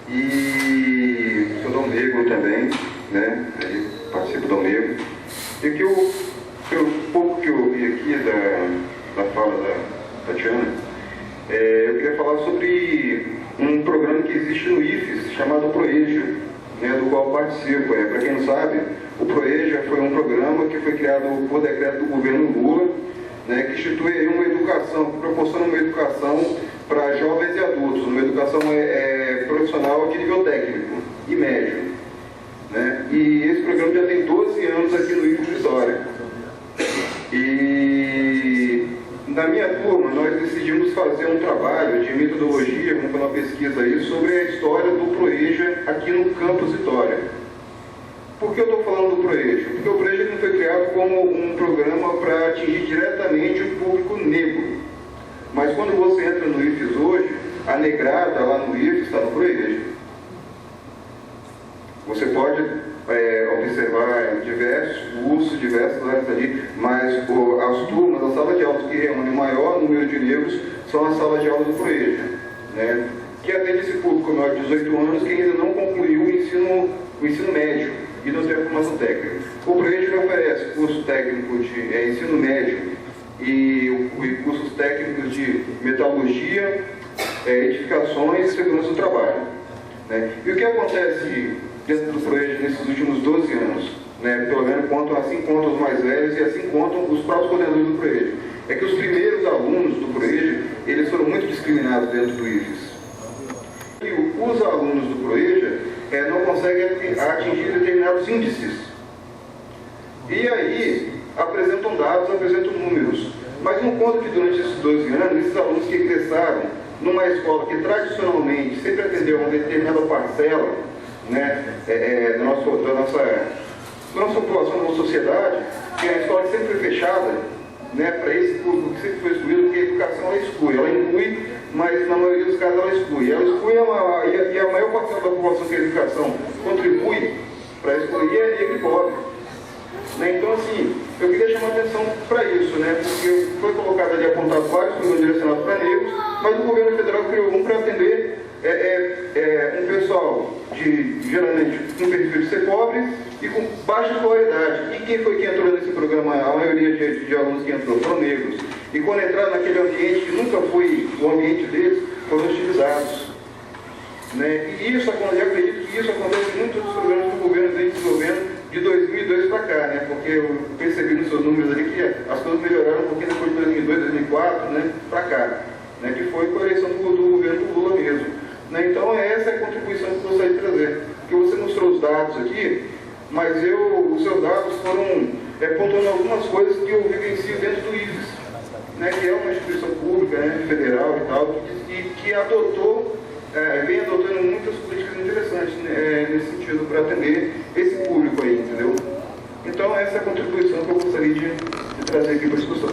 e sou do Negro também, né? Participo do Negro. E que pelo pouco que eu ouvi aqui da fala da Tatiana, eu queria falar sobre um programa que existe no IFES chamado ProEja, né, do qual participo. Para quem não sabe, o ProEja foi um programa que foi criado por decreto do governo Lula, né, que institui uma educação, que proporciona uma educação para jovens e adultos, uma educação profissional de nível técnico e médio. Né? E esse programa já tem 12 anos aqui no IFES Vitória. E na minha turma nós decidimos fazer um trabalho de metodologia, vamos fazer uma pesquisa aí, sobre a história do ProEja aqui no campus Vitória. Por que eu estou falando do ProEja? Porque o ProEja não foi criado como um programa para atingir diretamente o público negro. Mas quando você entra no IFES hoje, a negrada lá no IFES está no ProEja. Você pode observar diversos cursos, diversas áreas ali, mas as turmas, a sala de aula que reúne o maior número de negros são as salas de aula do ProEja, né? Que atende esse público maior de 18 anos que ainda não concluiu o ensino médio e não tem a formação técnica. O ProEja oferece curso técnico de ensino médio e cursos técnicos de metalurgia, edificações e segurança do trabalho. Né? E o que acontece dentro do ProEja nesses últimos 12 anos, né? Pelo menos assim contam os mais velhos e assim contam os próprios coordenadores do ProEja, é que os primeiros alunos do ProEja, eles foram muito discriminados dentro do IFES. E os alunos do ProEja não conseguem atingir determinados índices. E aí apresentam dados, apresentam números. Mas não conta que durante esses 12 anos, esses alunos que ingressaram numa escola que tradicionalmente sempre atendeu a uma determinada parcela, né, da nossa população, da nossa sociedade, que é uma escola que sempre foi fechada, né, para esse público que sempre foi excluído, porque a educação ela exclui, mas na maioria dos casos ela exclui. Ela exclui e a maior parcela da população que a educação contribui para excluir é negro e pobre. Né? Então, assim, eu queria chamar a atenção para isso, né? Porque foi colocado ali apontado vários programas direcionados para negros, mas o governo federal criou um para atender um pessoal geralmente com perfil de ser pobre e com baixa escolaridade. E quem foi que entrou nesse programa? A maioria de alunos que entrou foram negros. E quando entraram naquele ambiente que nunca foi o ambiente deles, foram hostilizados. Né? E isso, eu acredito que isso acontece em muitos dos programas que o governo vem desenvolvendo de 2002 para cá, né? Porque eu percebi nos seus números ali que as coisas melhoraram um pouquinho depois de 2002, 2004, né? Para cá, né? Que foi com a eleição do governo do Lula mesmo. Né? Então essa é a contribuição que eu gostaria de trazer. Porque você mostrou os dados aqui, mas os seus dados foram pontuando algumas coisas que eu vivencio dentro do IFES, né? Que é uma instituição pública, né? Federal e tal, que adotou, vem adotando muitas políticas interessantes, né? Nesse sentido, para atender esse público aí, entendeu? Então essa é a contribuição que eu gostaria de trazer aqui para a discussão.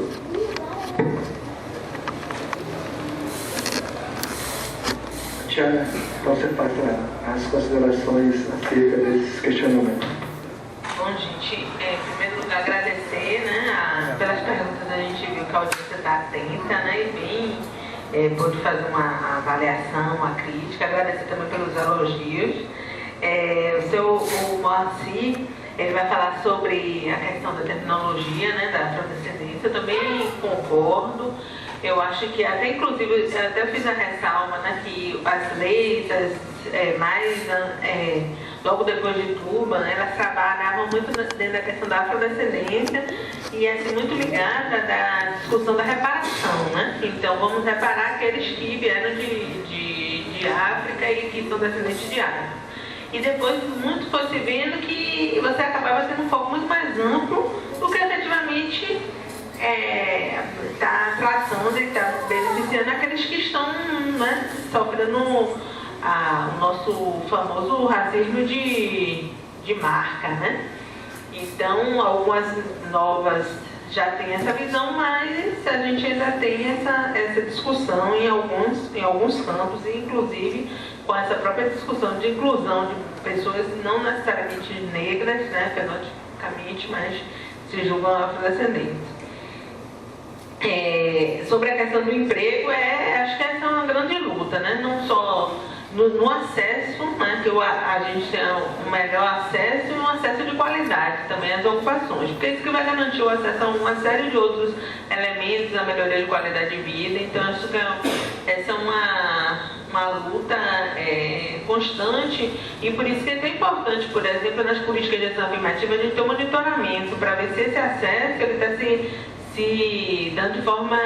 Tiana, então você passa as considerações acerca desses questionamentos. Bom, gente, em primeiro lugar, agradecer, né, pelas perguntas. A gente viu que a audiência está atenta, né, e bem, pôde fazer uma avaliação, uma crítica. Agradecer também pelos elogios. O Moacir, ele vai falar sobre a questão da terminologia, né, da afrodescendência. Eu também concordo. Eu acho que até, inclusive, eu até fiz a ressalva, né, que as leis, logo depois de Tuba, né, elas trabalhavam muito dentro da questão da afrodescendência e assim, muito ligada da discussão da reparação, né? Então, vamos reparar aqueles que vieram de África e que são descendentes de árabes. E depois, muito foi se vendo que você acabava tendo um foco muito mais amplo do que efetivamente está tratando e está beneficiando aqueles que estão, né, sofrendo o nosso famoso racismo de marca, né? Então, algumas novas já têm essa visão, mas a gente ainda tem essa discussão em alguns campos, e inclusive com essa própria discussão de inclusão de pessoas não necessariamente negras, né, fenotipicamente, mas se julgam afrodescendentes. Sobre a questão do emprego, acho que essa é uma grande luta, né? Não só no acesso, né, que a gente tem um melhor acesso e um acesso de qualidade também às ocupações, porque isso que vai garantir o acesso a uma série de outros elementos da melhoria de qualidade de vida. Então, acho que essa é uma luta constante, e por isso que é tão importante, por exemplo, nas políticas de ação afirmativa, a gente ter um monitoramento para ver se esse acesso está se dando de forma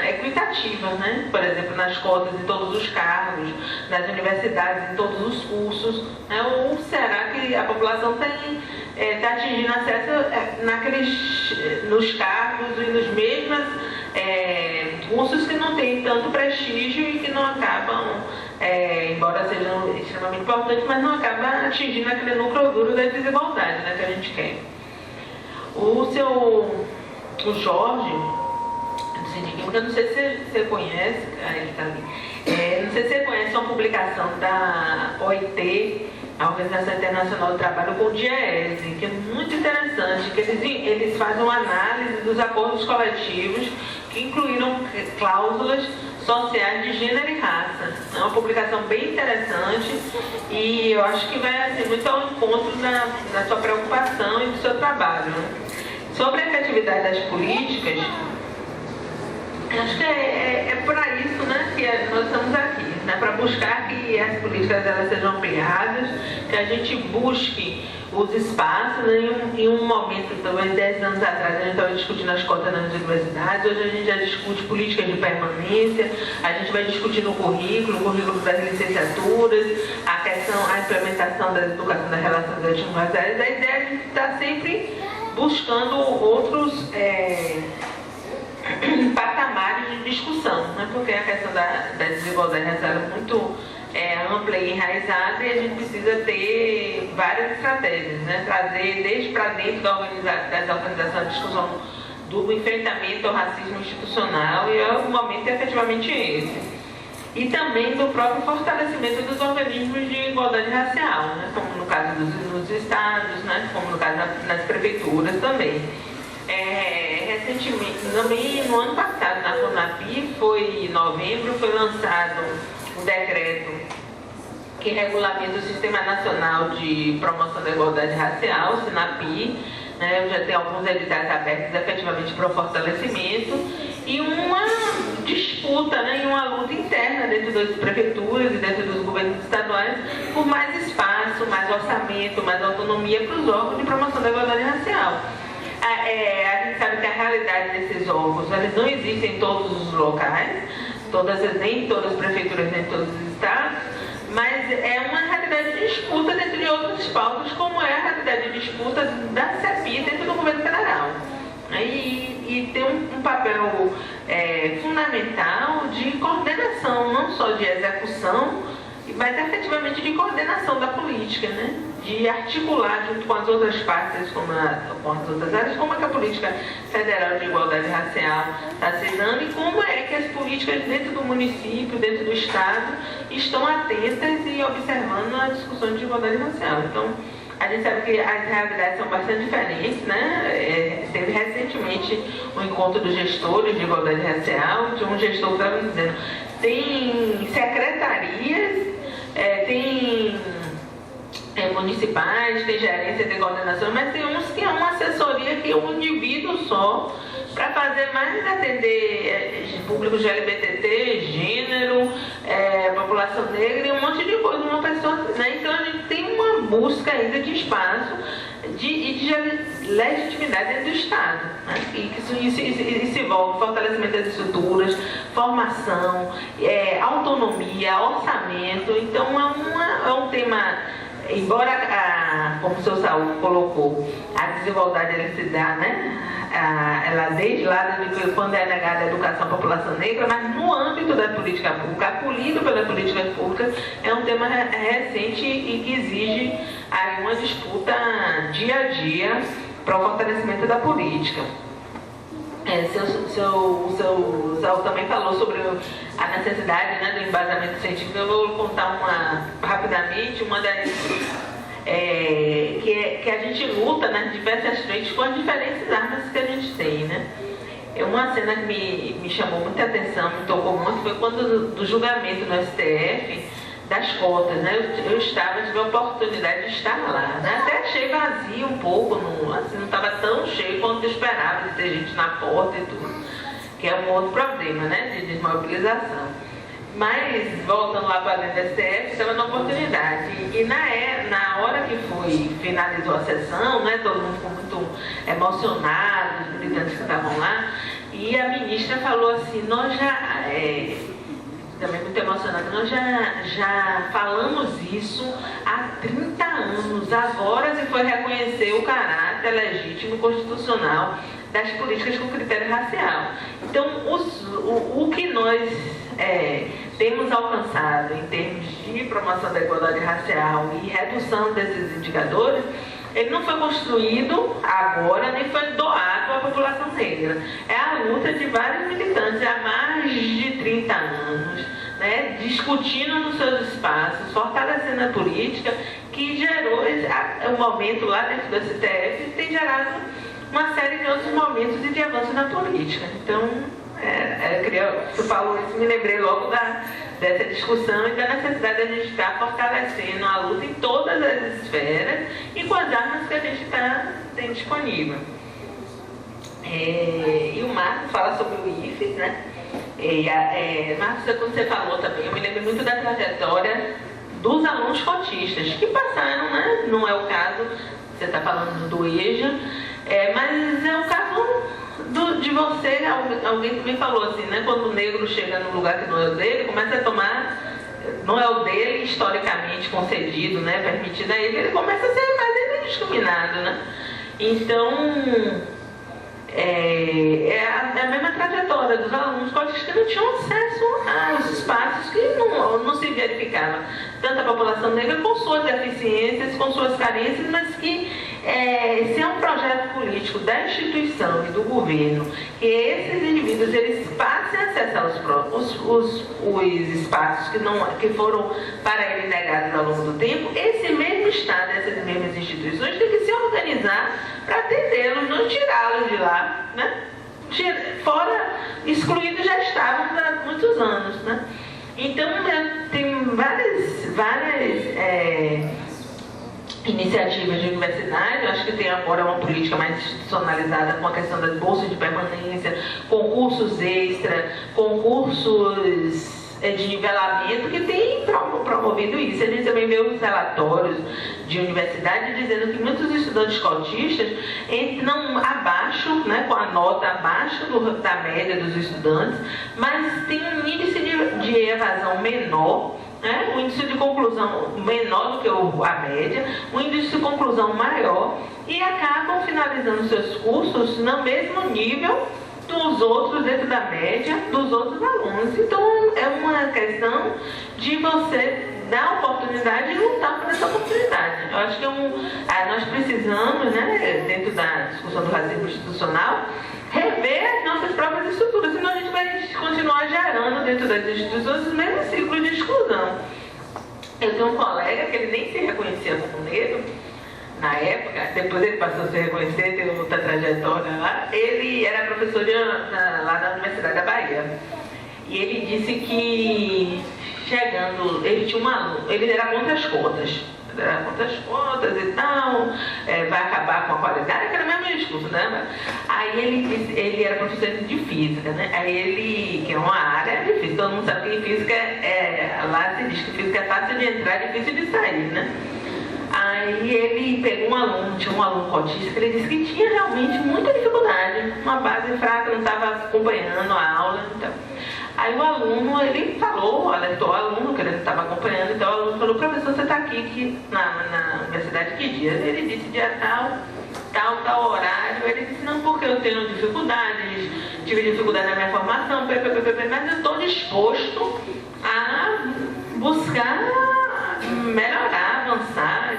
equitativa, né? Por exemplo, nas cotas em todos os cargos, nas universidades em todos os cursos, né? Ou será que a população está atingindo acesso nos cargos e nos mesmos cursos que não têm tanto prestígio e que não acabam, embora sejam extremamente importantes, mas não acabam atingindo aquele núcleo duro da desigualdade, né, que a gente quer. O Jorge, do Sindiquímica, eu não sei se você conhece, ele está ali, não sei se você conhece uma publicação da OIT, a Organização Internacional do Trabalho, com o DIEESE, que é muito interessante, que eles fazem uma análise dos acordos coletivos que incluíram cláusulas sociais de gênero e raça. É uma publicação bem interessante e eu acho que vai assim, muito ao encontro da sua preocupação e do seu trabalho, né? Sobre a efetividade das políticas, acho que é para isso, né, que nós estamos aqui, né, para buscar que as políticas elas sejam ampliadas, que a gente busque os espaços, né, em um momento, talvez 10 anos atrás, a gente estava discutindo as cotas nas universidades, hoje a gente já discute políticas de permanência, a gente vai discutir no currículo das licenciaturas, a implementação da educação das relações étnico-raciais. A ideia é a gente estar sempre buscando outros patamares de discussão, né? Porque a questão da desigualdade racial é muito ampla e enraizada, e a gente precisa ter várias estratégias, né? Trazer desde para dentro das organizações a discussão do enfrentamento ao racismo institucional, e o momento é efetivamente esse. E também do próprio fortalecimento dos organismos de igualdade racial, né? Como no caso dos estados, né? Como no caso nas prefeituras também. Recentemente, também no ano passado, na FUNAPI, em novembro, foi lançado um decreto que regulamenta o Sistema Nacional de Promoção da Igualdade Racial, o SINAPI, né? Já tem alguns editais abertos efetivamente para o fortalecimento, e uma disputa, né? E uma luta interna dentro das prefeituras e dentro dos governos estaduais por mais espaço, mais orçamento, mais autonomia para os órgãos de promoção da igualdade racial. A gente sabe que a realidade desses órgãos, eles não existem em todos os locais, nem todas as prefeituras, nem todos os estados, mas é uma realidade de disputa dentro de outros pautas, como é a realidade de disputa da CEPI dentro do governo federal. E tem um papel fundamental de coordenação, não só de execução, mas efetivamente de coordenação da política, né? De articular junto com as outras partes, com as outras áreas, como é que a política federal de igualdade racial está se dando e como é que as políticas dentro do município, dentro do estado, estão atentas e observando a discussão de igualdade racial. Então, a gente sabe que as realidades são bastante diferentes, né? Teve recentemente um encontro dos gestores de igualdade racial, de um gestor que estava dizendo, tem secretarias, tem municipais, tem gerência de coordenação, mas tem uns que é uma assessoria que é um indivíduo só, para fazer mais atender público de LGBTT, gênero, população negra e um monte de coisa, uma pessoa, né? Então a gente tem uma busca ainda de espaço e de legitimidade dentro do Estado, né? E isso envolve fortalecimento das estruturas, formação, autonomia, orçamento. Então é um tema, embora, como o seu Saúl colocou, a desigualdade ela se dá, né? Ela desde lá, quando é negada a educação à população negra, mas no âmbito da política pública, acolhido pelas políticas públicas, é um tema recente e que exige aí uma disputa dia a dia para o fortalecimento da política. O seu Saúl também falou sobre a necessidade, né, do embasamento científico. Eu vou contar rapidamente uma das... que a gente luta nas diversas frentes com as diferentes armas que a gente tem, né? Uma cena que me chamou muita atenção, me tocou muito, foi quando do julgamento no STF das cotas, né? Eu tive a oportunidade de estar lá, né? Até achei vazio um pouco, não estava tão cheio quanto eu esperava, de ter gente na porta e tudo, que é um outro problema, né? De desmobilização. Mas, voltando lá para dentro do STF, estava na oportunidade. E na hora que finalizou a sessão, né, todo mundo ficou muito emocionado, os militantes que estavam lá, e a ministra falou assim, também muito emocionada, nós já falamos isso há 30 anos, agora se foi reconhecer o caráter legítimo constitucional das políticas com critério racial. Então, o que nós temos alcançado em termos de promoção da igualdade racial e redução desses indicadores, ele não foi construído agora, nem foi doado à população negra. É a luta de vários militantes há mais de 30 anos, né, discutindo nos seus espaços, fortalecendo a política, que gerou o momento lá dentro do STF, tem gerado uma série de outros momentos e de avanço na política. Então, você falou isso, me lembrei logo dessa discussão e da necessidade de a gente estar fortalecendo a luta em todas as esferas e com as armas que a gente tem disponível. E o Marcos fala sobre o IFES, né? Marcos, quando você falou também, eu me lembro muito da trajetória dos alunos cotistas que passaram, né? Não é o caso, você está falando do EJA, mas é o caso de você, alguém que me falou assim, né? Quando o negro chega num lugar que não é o dele, começa a tomar, não é o dele historicamente concedido, né? Permitido a ele, ele começa a ser mais discriminado, né? Então, é a mesma trajetória dos alunos cotistas que não tinham acesso aos espaços, que não se verificava tanto a população negra com suas deficiências, com suas carências, mas que se é um projeto político da instituição e do governo, que esses indivíduos eles passem a acessar os espaços que foram para eles negados ao longo do tempo, esse mesmo Estado, essas mesmas instituições têm que se organizar para atendê-los, não tirá-los de lá, né? Fora, excluídos já estavam há muitos anos, né? Então, tem várias iniciativas de universidade. Eu acho que tem agora uma política mais institucionalizada com a questão das bolsas de permanência, concursos extra, concursos de nivelamento, que tem promovido isso. A gente também vê os relatórios de universidade dizendo que muitos estudantes cotistas entram abaixo, né, com a nota abaixo da média dos estudantes, mas tem um índice de evasão menor, né, um índice de conclusão menor do que a média, um índice de conclusão maior, e acabam finalizando seus cursos no mesmo nível dos outros, dentro da média dos outros alunos. Então é uma questão de você dar oportunidade e lutar por essa oportunidade. Eu acho que nós precisamos, né, dentro da discussão do racismo institucional, rever as nossas próprias estruturas, senão a gente vai continuar gerando dentro das instituições os mesmos ciclos de exclusão. Eu tenho um colega que ele nem se reconhecia como negro na época, depois ele passou a se reconhecer, teve outra trajetória lá. Ele era professor lá da Universidade da Bahia. E ele disse que chegando, ele tinha um aluno, ele era contra as cotas. Era contra as cotas e tal, vai acabar com a qualidade, que era o mesmo discurso, né? Aí ele disse, ele era professor de física, né? Aí ele, que é uma área de física, todo mundo sabe que física lá se diz que física é fácil de entrar e difícil de sair, né? Aí ele pegou tinha um aluno cotista, que ele disse que tinha realmente muita dificuldade, uma base fraca, não estava acompanhando a aula, então. Aí o aluno, ele falou, alertou o aluno que ele estava acompanhando, então o aluno falou: professor, você está aqui na universidade que dia? Ele disse dia tal horário. Ele disse: não, porque eu tenho dificuldades, tive dificuldade na minha formação, mas eu estou disposto a buscar melhorar, avançar.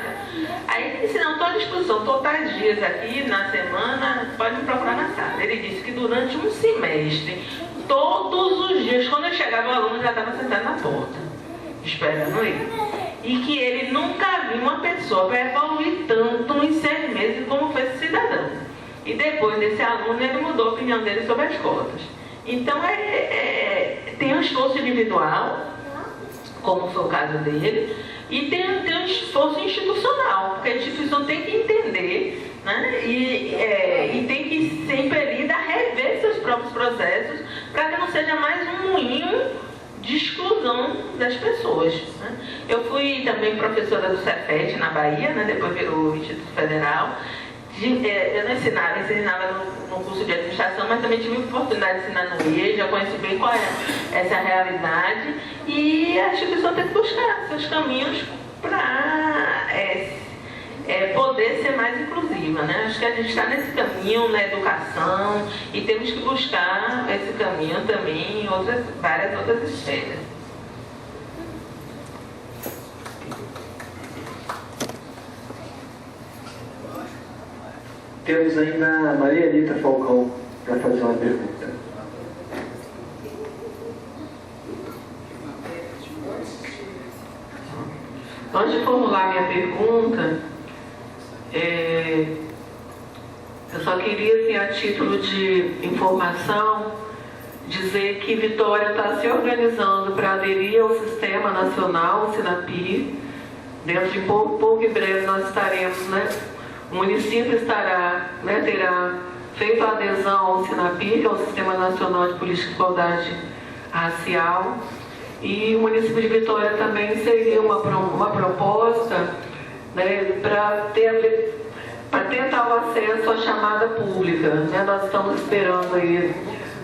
Aí ele disse: não, estou à disposição, estou tais dias aqui na semana, pode me procurar na sala. Ele disse que durante um semestre, todos os dias, quando ele chegava, o aluno já estava sentado na porta, esperando ele. E que ele nunca viu uma pessoa para evoluir tanto em 6 meses como foi esse cidadão. E depois desse aluno, ele mudou a opinião dele sobre as cotas. Então, tem um esforço individual, como foi o caso dele, e tem um esforço institucional, porque a instituição tem que entender, né, e tem que ser impelida a rever seus próprios processos, para que não seja mais um moinho de exclusão das pessoas, né. Eu fui também professora do Cefet na Bahia, né, depois virou o Instituto Federal. Eu não ensinava no curso de administração, mas também tive a oportunidade de ensinar no IE, já conheço bem qual é essa realidade, e a instituição tem que buscar seus caminhos para poder ser mais inclusiva, né? Acho que a gente está nesse caminho na educação e temos que buscar esse caminho também em várias outras esferas. Temos ainda a Maria Anita Falcão para fazer uma pergunta. Antes de formular minha pergunta, eu só queria, assim, a título de informação, dizer que Vitória está se organizando para aderir ao Sistema Nacional, o SINAPI. Dentro de pouco em breve nós estaremos, né? O município terá feito a adesão ao SINAPI, que é o Sistema Nacional de Política de Igualdade Racial, e o município de Vitória também seria uma proposta, né, para tentar o acesso à chamada pública, né? Nós estamos esperando aí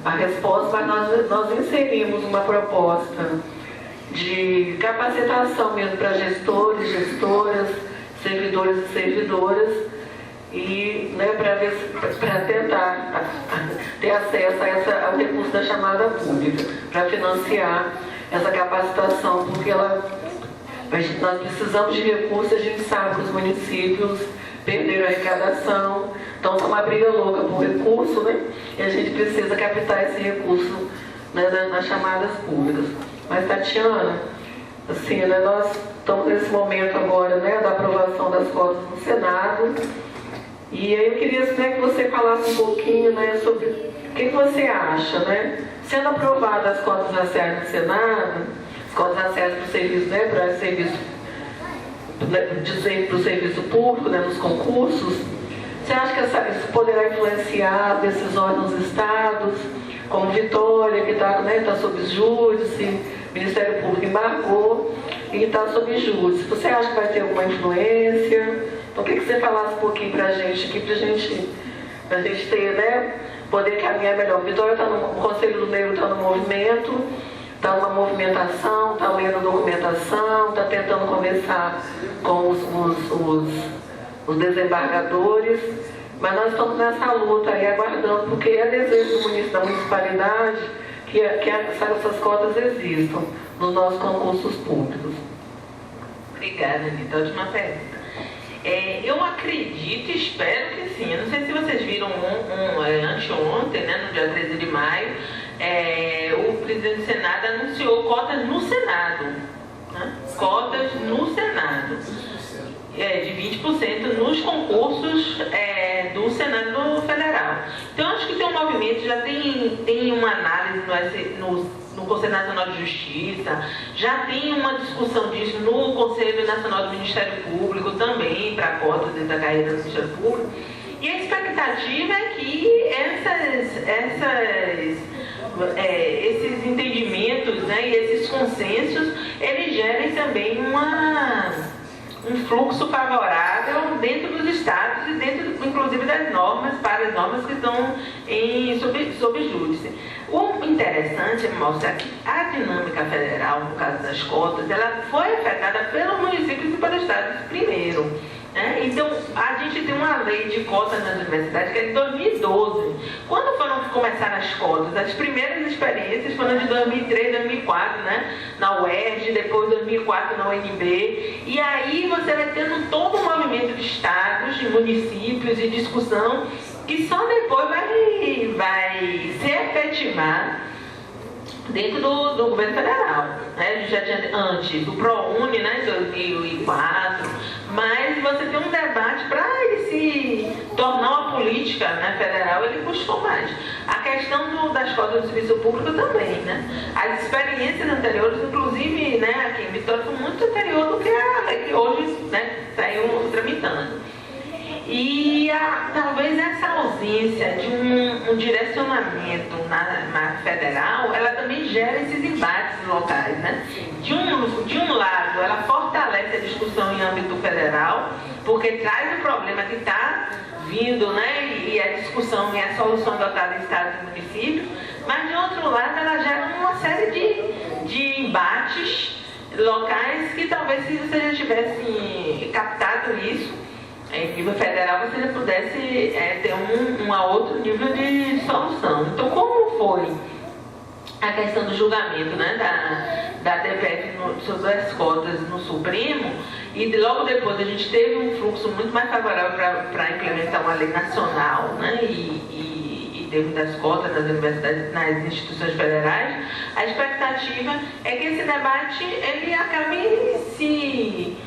a resposta, mas nós inserimos uma proposta de capacitação mesmo para gestores, gestoras, servidores e servidoras, e né, para tentar ter acesso ao recurso da chamada pública, para financiar essa capacitação, porque nós precisamos de recursos. A gente sabe que os municípios perderam a arrecadação, então está uma briga louca por recurso, né? E a gente precisa captar esse recurso, né, nas chamadas públicas. Mas, Tatiana, assim, né, nós estamos nesse momento agora, né, da aprovação das cotas no Senado, e aí eu queria, né, que você falasse um pouquinho, né, sobre o que você acha, né? Sendo aprovadas as cotas raciais no Senado, as cotas raciais para o serviço, né, para o serviço público, né, nos concursos, você acha que isso poderá influenciar decisões nos estados, como Vitória, que está, né, sob júdice, o Ministério Público embargou e está sob júdice? Você acha que vai ter alguma influência? Então, eu queria que você falasse um pouquinho para a gente aqui, para a gente ter, né, poder caminhar melhor. Vitória está no Conselho do Negro, está no movimento, está numa movimentação, está lendo documentação, está tentando conversar com os desembargadores, mas nós estamos nessa luta aí, aguardando, porque é desejo da municipalidade que essas cotas existam nos nossos concursos públicos. Obrigada, Anitta. Última pergunta. Eu acredito e espero que sim. Eu não sei se vocês viram anteontem, né, no dia 13 de maio, o presidente do Senado anunciou cotas no Senado. Né? Cotas no Senado. De 20% nos concursos do Senado Federal. Então, acho que tem um movimento, já tem uma análise no Conselho Nacional de Justiça, já tem uma discussão disso no Conselho Nacional do Ministério Público também, para cotas dentro da carreira do Ministério Público. E a expectativa é que esses entendimentos, né, e esses consensos, eles gerem também um fluxo favorável dentro dos estados e dentro, inclusive, das normas, para as normas que estão sob júdice. O interessante é mostrar que a dinâmica federal, no caso das cotas, ela foi afetada pelos municípios e pelos estados primeiro. Né? Então, a gente tem uma lei de cotas nas universidades que é de 2012. Quando começaram as cotas? As primeiras experiências foram de 2003, 2004, né? Na UERJ, depois 2004 na UNB. E aí você vai tendo todo um movimento de estados, de municípios e discussão que só depois vai se efetivar dentro do governo federal. Né? A gente já tinha antes do ProUni, né, em 2004, mas você tem um debate para ele se tornar uma política, né, federal, ele custou mais. A questão das cotas do serviço público também, né? As experiências anteriores, inclusive, né, aqui em Vitória, são muito anterior do que a lei que hoje, né, saiu tramitando. E talvez essa ausência de um direcionamento na federal, ela também gera esses embates locais, né? De um lado, ela fortalece a discussão em âmbito federal, porque traz o problema que está vindo, né? E a discussão e a solução adotada em estados e municípios, mas de outro lado, ela gera uma série de embates locais que talvez, se você já tivesse captado isso em nível federal, você já pudesse ter um outro nível de solução. Então, como foi a questão do julgamento, né, da DPF sobre as cotas no Supremo, e logo depois a gente teve um fluxo muito mais favorável para implementar uma lei nacional, né, e termos das cotas nas universidades, nas instituições federais, a expectativa é que esse debate ele acabe se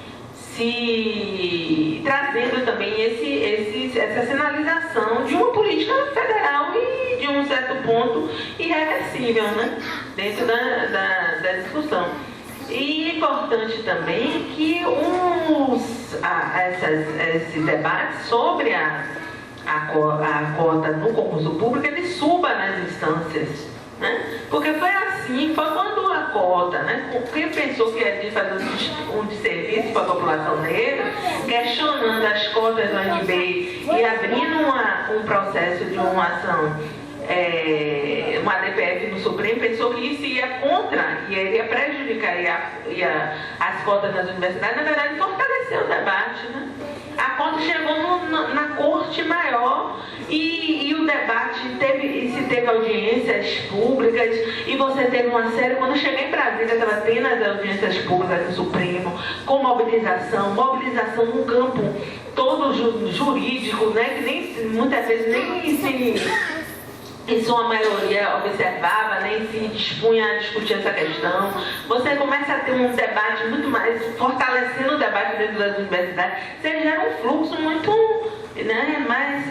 trazendo também essa sinalização de uma política federal e, de um certo ponto, irreversível, né, dentro da discussão. E é importante também que esses debates sobre a cota no concurso público, ele suba nas instâncias. Né? Porque foi assim, foi quando a cota, né? Quem pensou que ia fazer um desserviço para a população negra, questionando as cotas do ANB e abrindo um processo de uma ação uma DPF no Supremo, pensou que isso ia contra, iria prejudicar as cotas nas universidades, na verdade fortaleceu o debate, né? A cota chegou na corte maior e o debate se teve audiências públicas e você teve uma série, quando eu cheguei em Brasília, estava tendo as audiências públicas no Supremo, com mobilização no campo todo jurídico, né, que nem, muitas vezes nem se... Em sua maioria observava, nem se dispunha a discutir essa questão. Você começa a ter um debate muito mais, fortalecendo o debate dentro das universidades. Você gera um fluxo muito, né,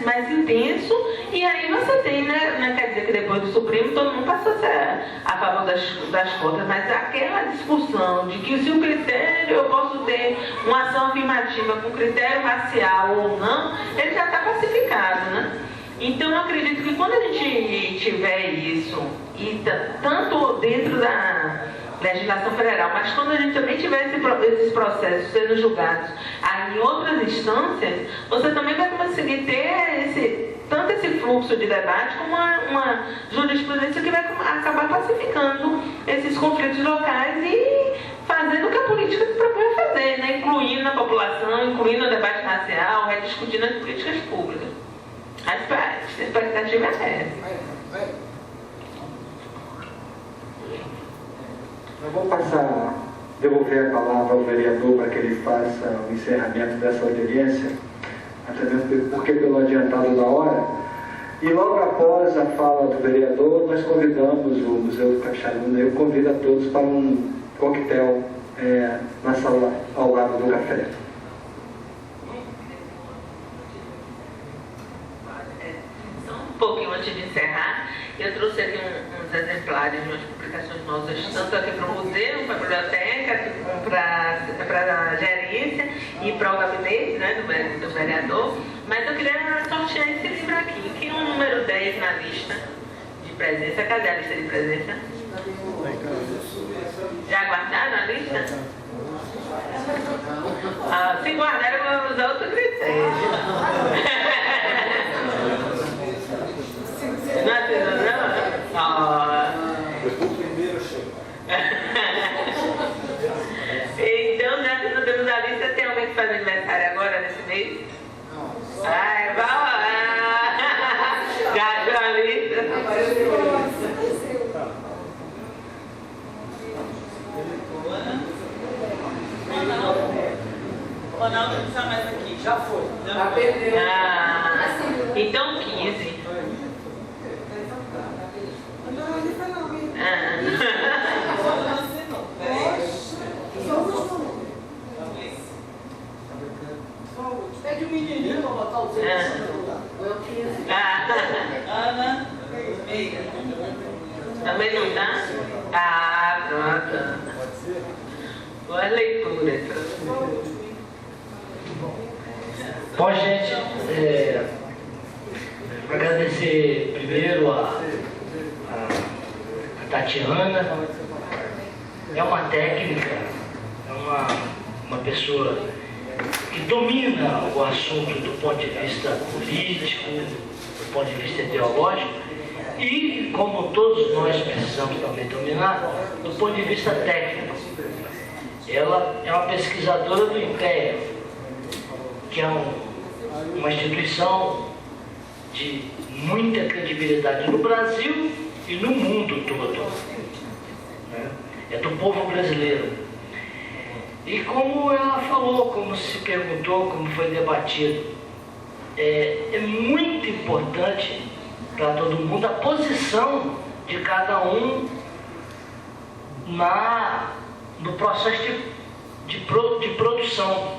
mais intenso, e aí você tem, né, não quer dizer que depois do Supremo todo mundo passou a ser a favor das cotas, mas aquela discussão de que se o critério, eu posso ter uma ação afirmativa com critério racial ou não, ele já está pacificado, né? Então, eu acredito que quando a gente tiver isso, e tanto dentro da legislação federal, mas quando a gente também tiver esses processos sendo julgados aí em outras instâncias, você também vai conseguir ter tanto esse fluxo de debate como uma jurisprudência que vai acabar pacificando esses conflitos locais e fazendo o que a política se propõe a fazer, né? Incluindo a população, incluindo o debate racial, rediscutindo as políticas públicas. A expectativa é essa. Eu vou devolver a palavra ao vereador para que ele faça o encerramento dessa audiência, até mesmo porque pelo adiantado da hora. E logo após a fala do vereador, nós convidamos o Museu do Capixaba. Eu convido a todos para um coquetel na sala ao lado do café. Um pouquinho antes de encerrar, eu trouxe aqui uns exemplares de umas publicações nossas, tanto aqui para o museu, para a biblioteca, para a gerência e para o gabinete, né, do vereador. Mas eu queria sortear esse livro aqui, que é o número 10 na lista de presença. Cadê a lista de presença? Já guardaram a lista? Se guardaram, eu vou usar outro critério. Não é não? Então, já que não temos a lista, tem alguém que faz aniversário agora, nesse mês? Ai, vai lá! Já achou a lista? Ronaldo não está mais aqui. Já foi. Então 15. Pede o menininho para botar o dedo. Ana, meia. Também não dá? Pronto. Boa leitura. Bom, gente, agradecer primeiro a Tatiana. É uma técnica, é uma pessoa que domina o assunto do ponto de vista político, do ponto de vista ideológico e, como todos nós precisamos também dominar, do ponto de vista técnico. Ela é uma pesquisadora do IPEA, que é uma instituição de muita credibilidade no Brasil e no mundo todo, né? É do povo brasileiro. E como ela falou, como se perguntou, como foi debatido, é muito importante para todo mundo a posição de cada um no processo de produção.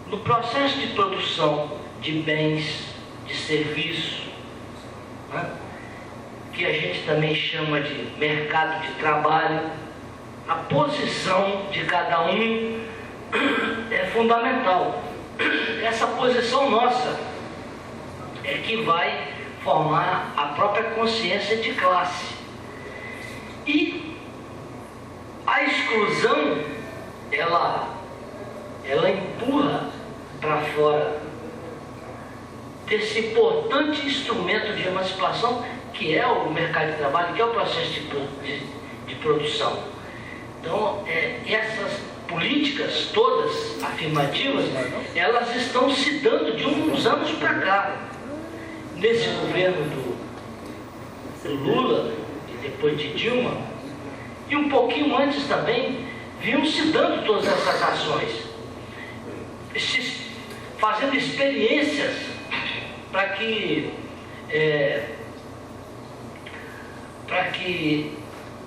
No processo de produção de bens, de serviços, né, que a gente também chama de mercado de trabalho, a posição de cada um é fundamental. Essa posição nossa é que vai formar a própria consciência de classe. E a exclusão, ela empurra para fora desse importante instrumento de emancipação que que é o mercado de trabalho, que é o processo de produção. Então, essas políticas todas afirmativas, elas estão se dando de uns anos para cá. Nesse governo do Lula e depois de Dilma, e um pouquinho antes também, vinham se dando todas essas ações, fazendo experiências para que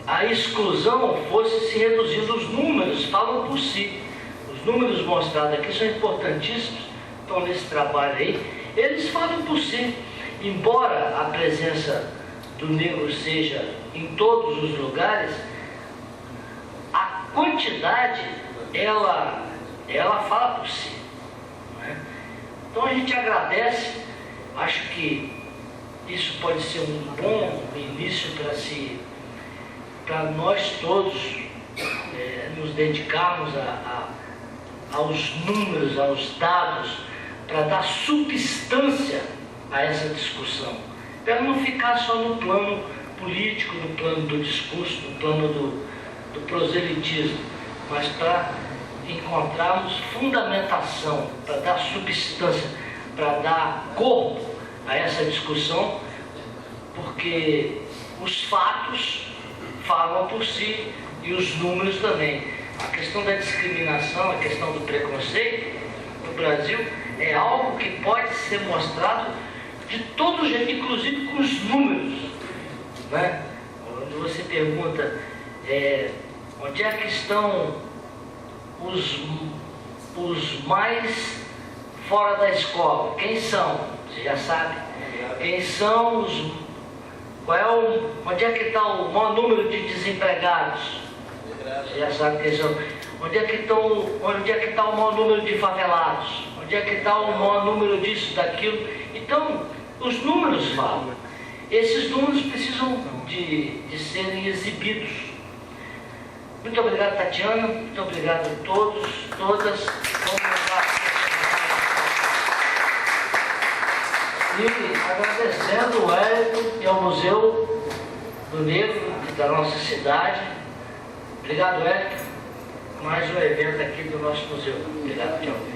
a exclusão fosse se reduzindo. Os números falam por si. Os números mostrados aqui são importantíssimos, estão nesse trabalho aí, eles falam por si. Embora a presença do negro seja em todos os lugares, a quantidade, ela fala por si. Né? Então a gente agradece, acho que isso pode ser um bom início para nós todos nos dedicarmos aos números, aos dados, para dar substância a essa discussão, para não ficar só no plano político, no plano do discurso, no plano do proselitismo, mas para encontrarmos fundamentação, para dar substância, para dar corpo a essa discussão, porque os fatos falam por si e os números também. A questão da discriminação, a questão do preconceito no Brasil é algo que pode ser mostrado de todo jeito, inclusive com os números, né? Quando você pergunta onde é que estão os mais fora da escola, quem são? Você já sabe. Quem são onde é que está o maior número de desempregados? Você já sabe quem são. Onde é que está o maior número de favelados? Onde é que está o maior número disso, daquilo? Então, os números falam. Esses números precisam de serem exibidos. Muito obrigado, Tatiana. Muito obrigado a todos, todas. E agradecendo ao Hélio e ao Museu do Negro da nossa cidade. Obrigado, Hélio. Mais um evento aqui do nosso museu. Obrigado, tchau.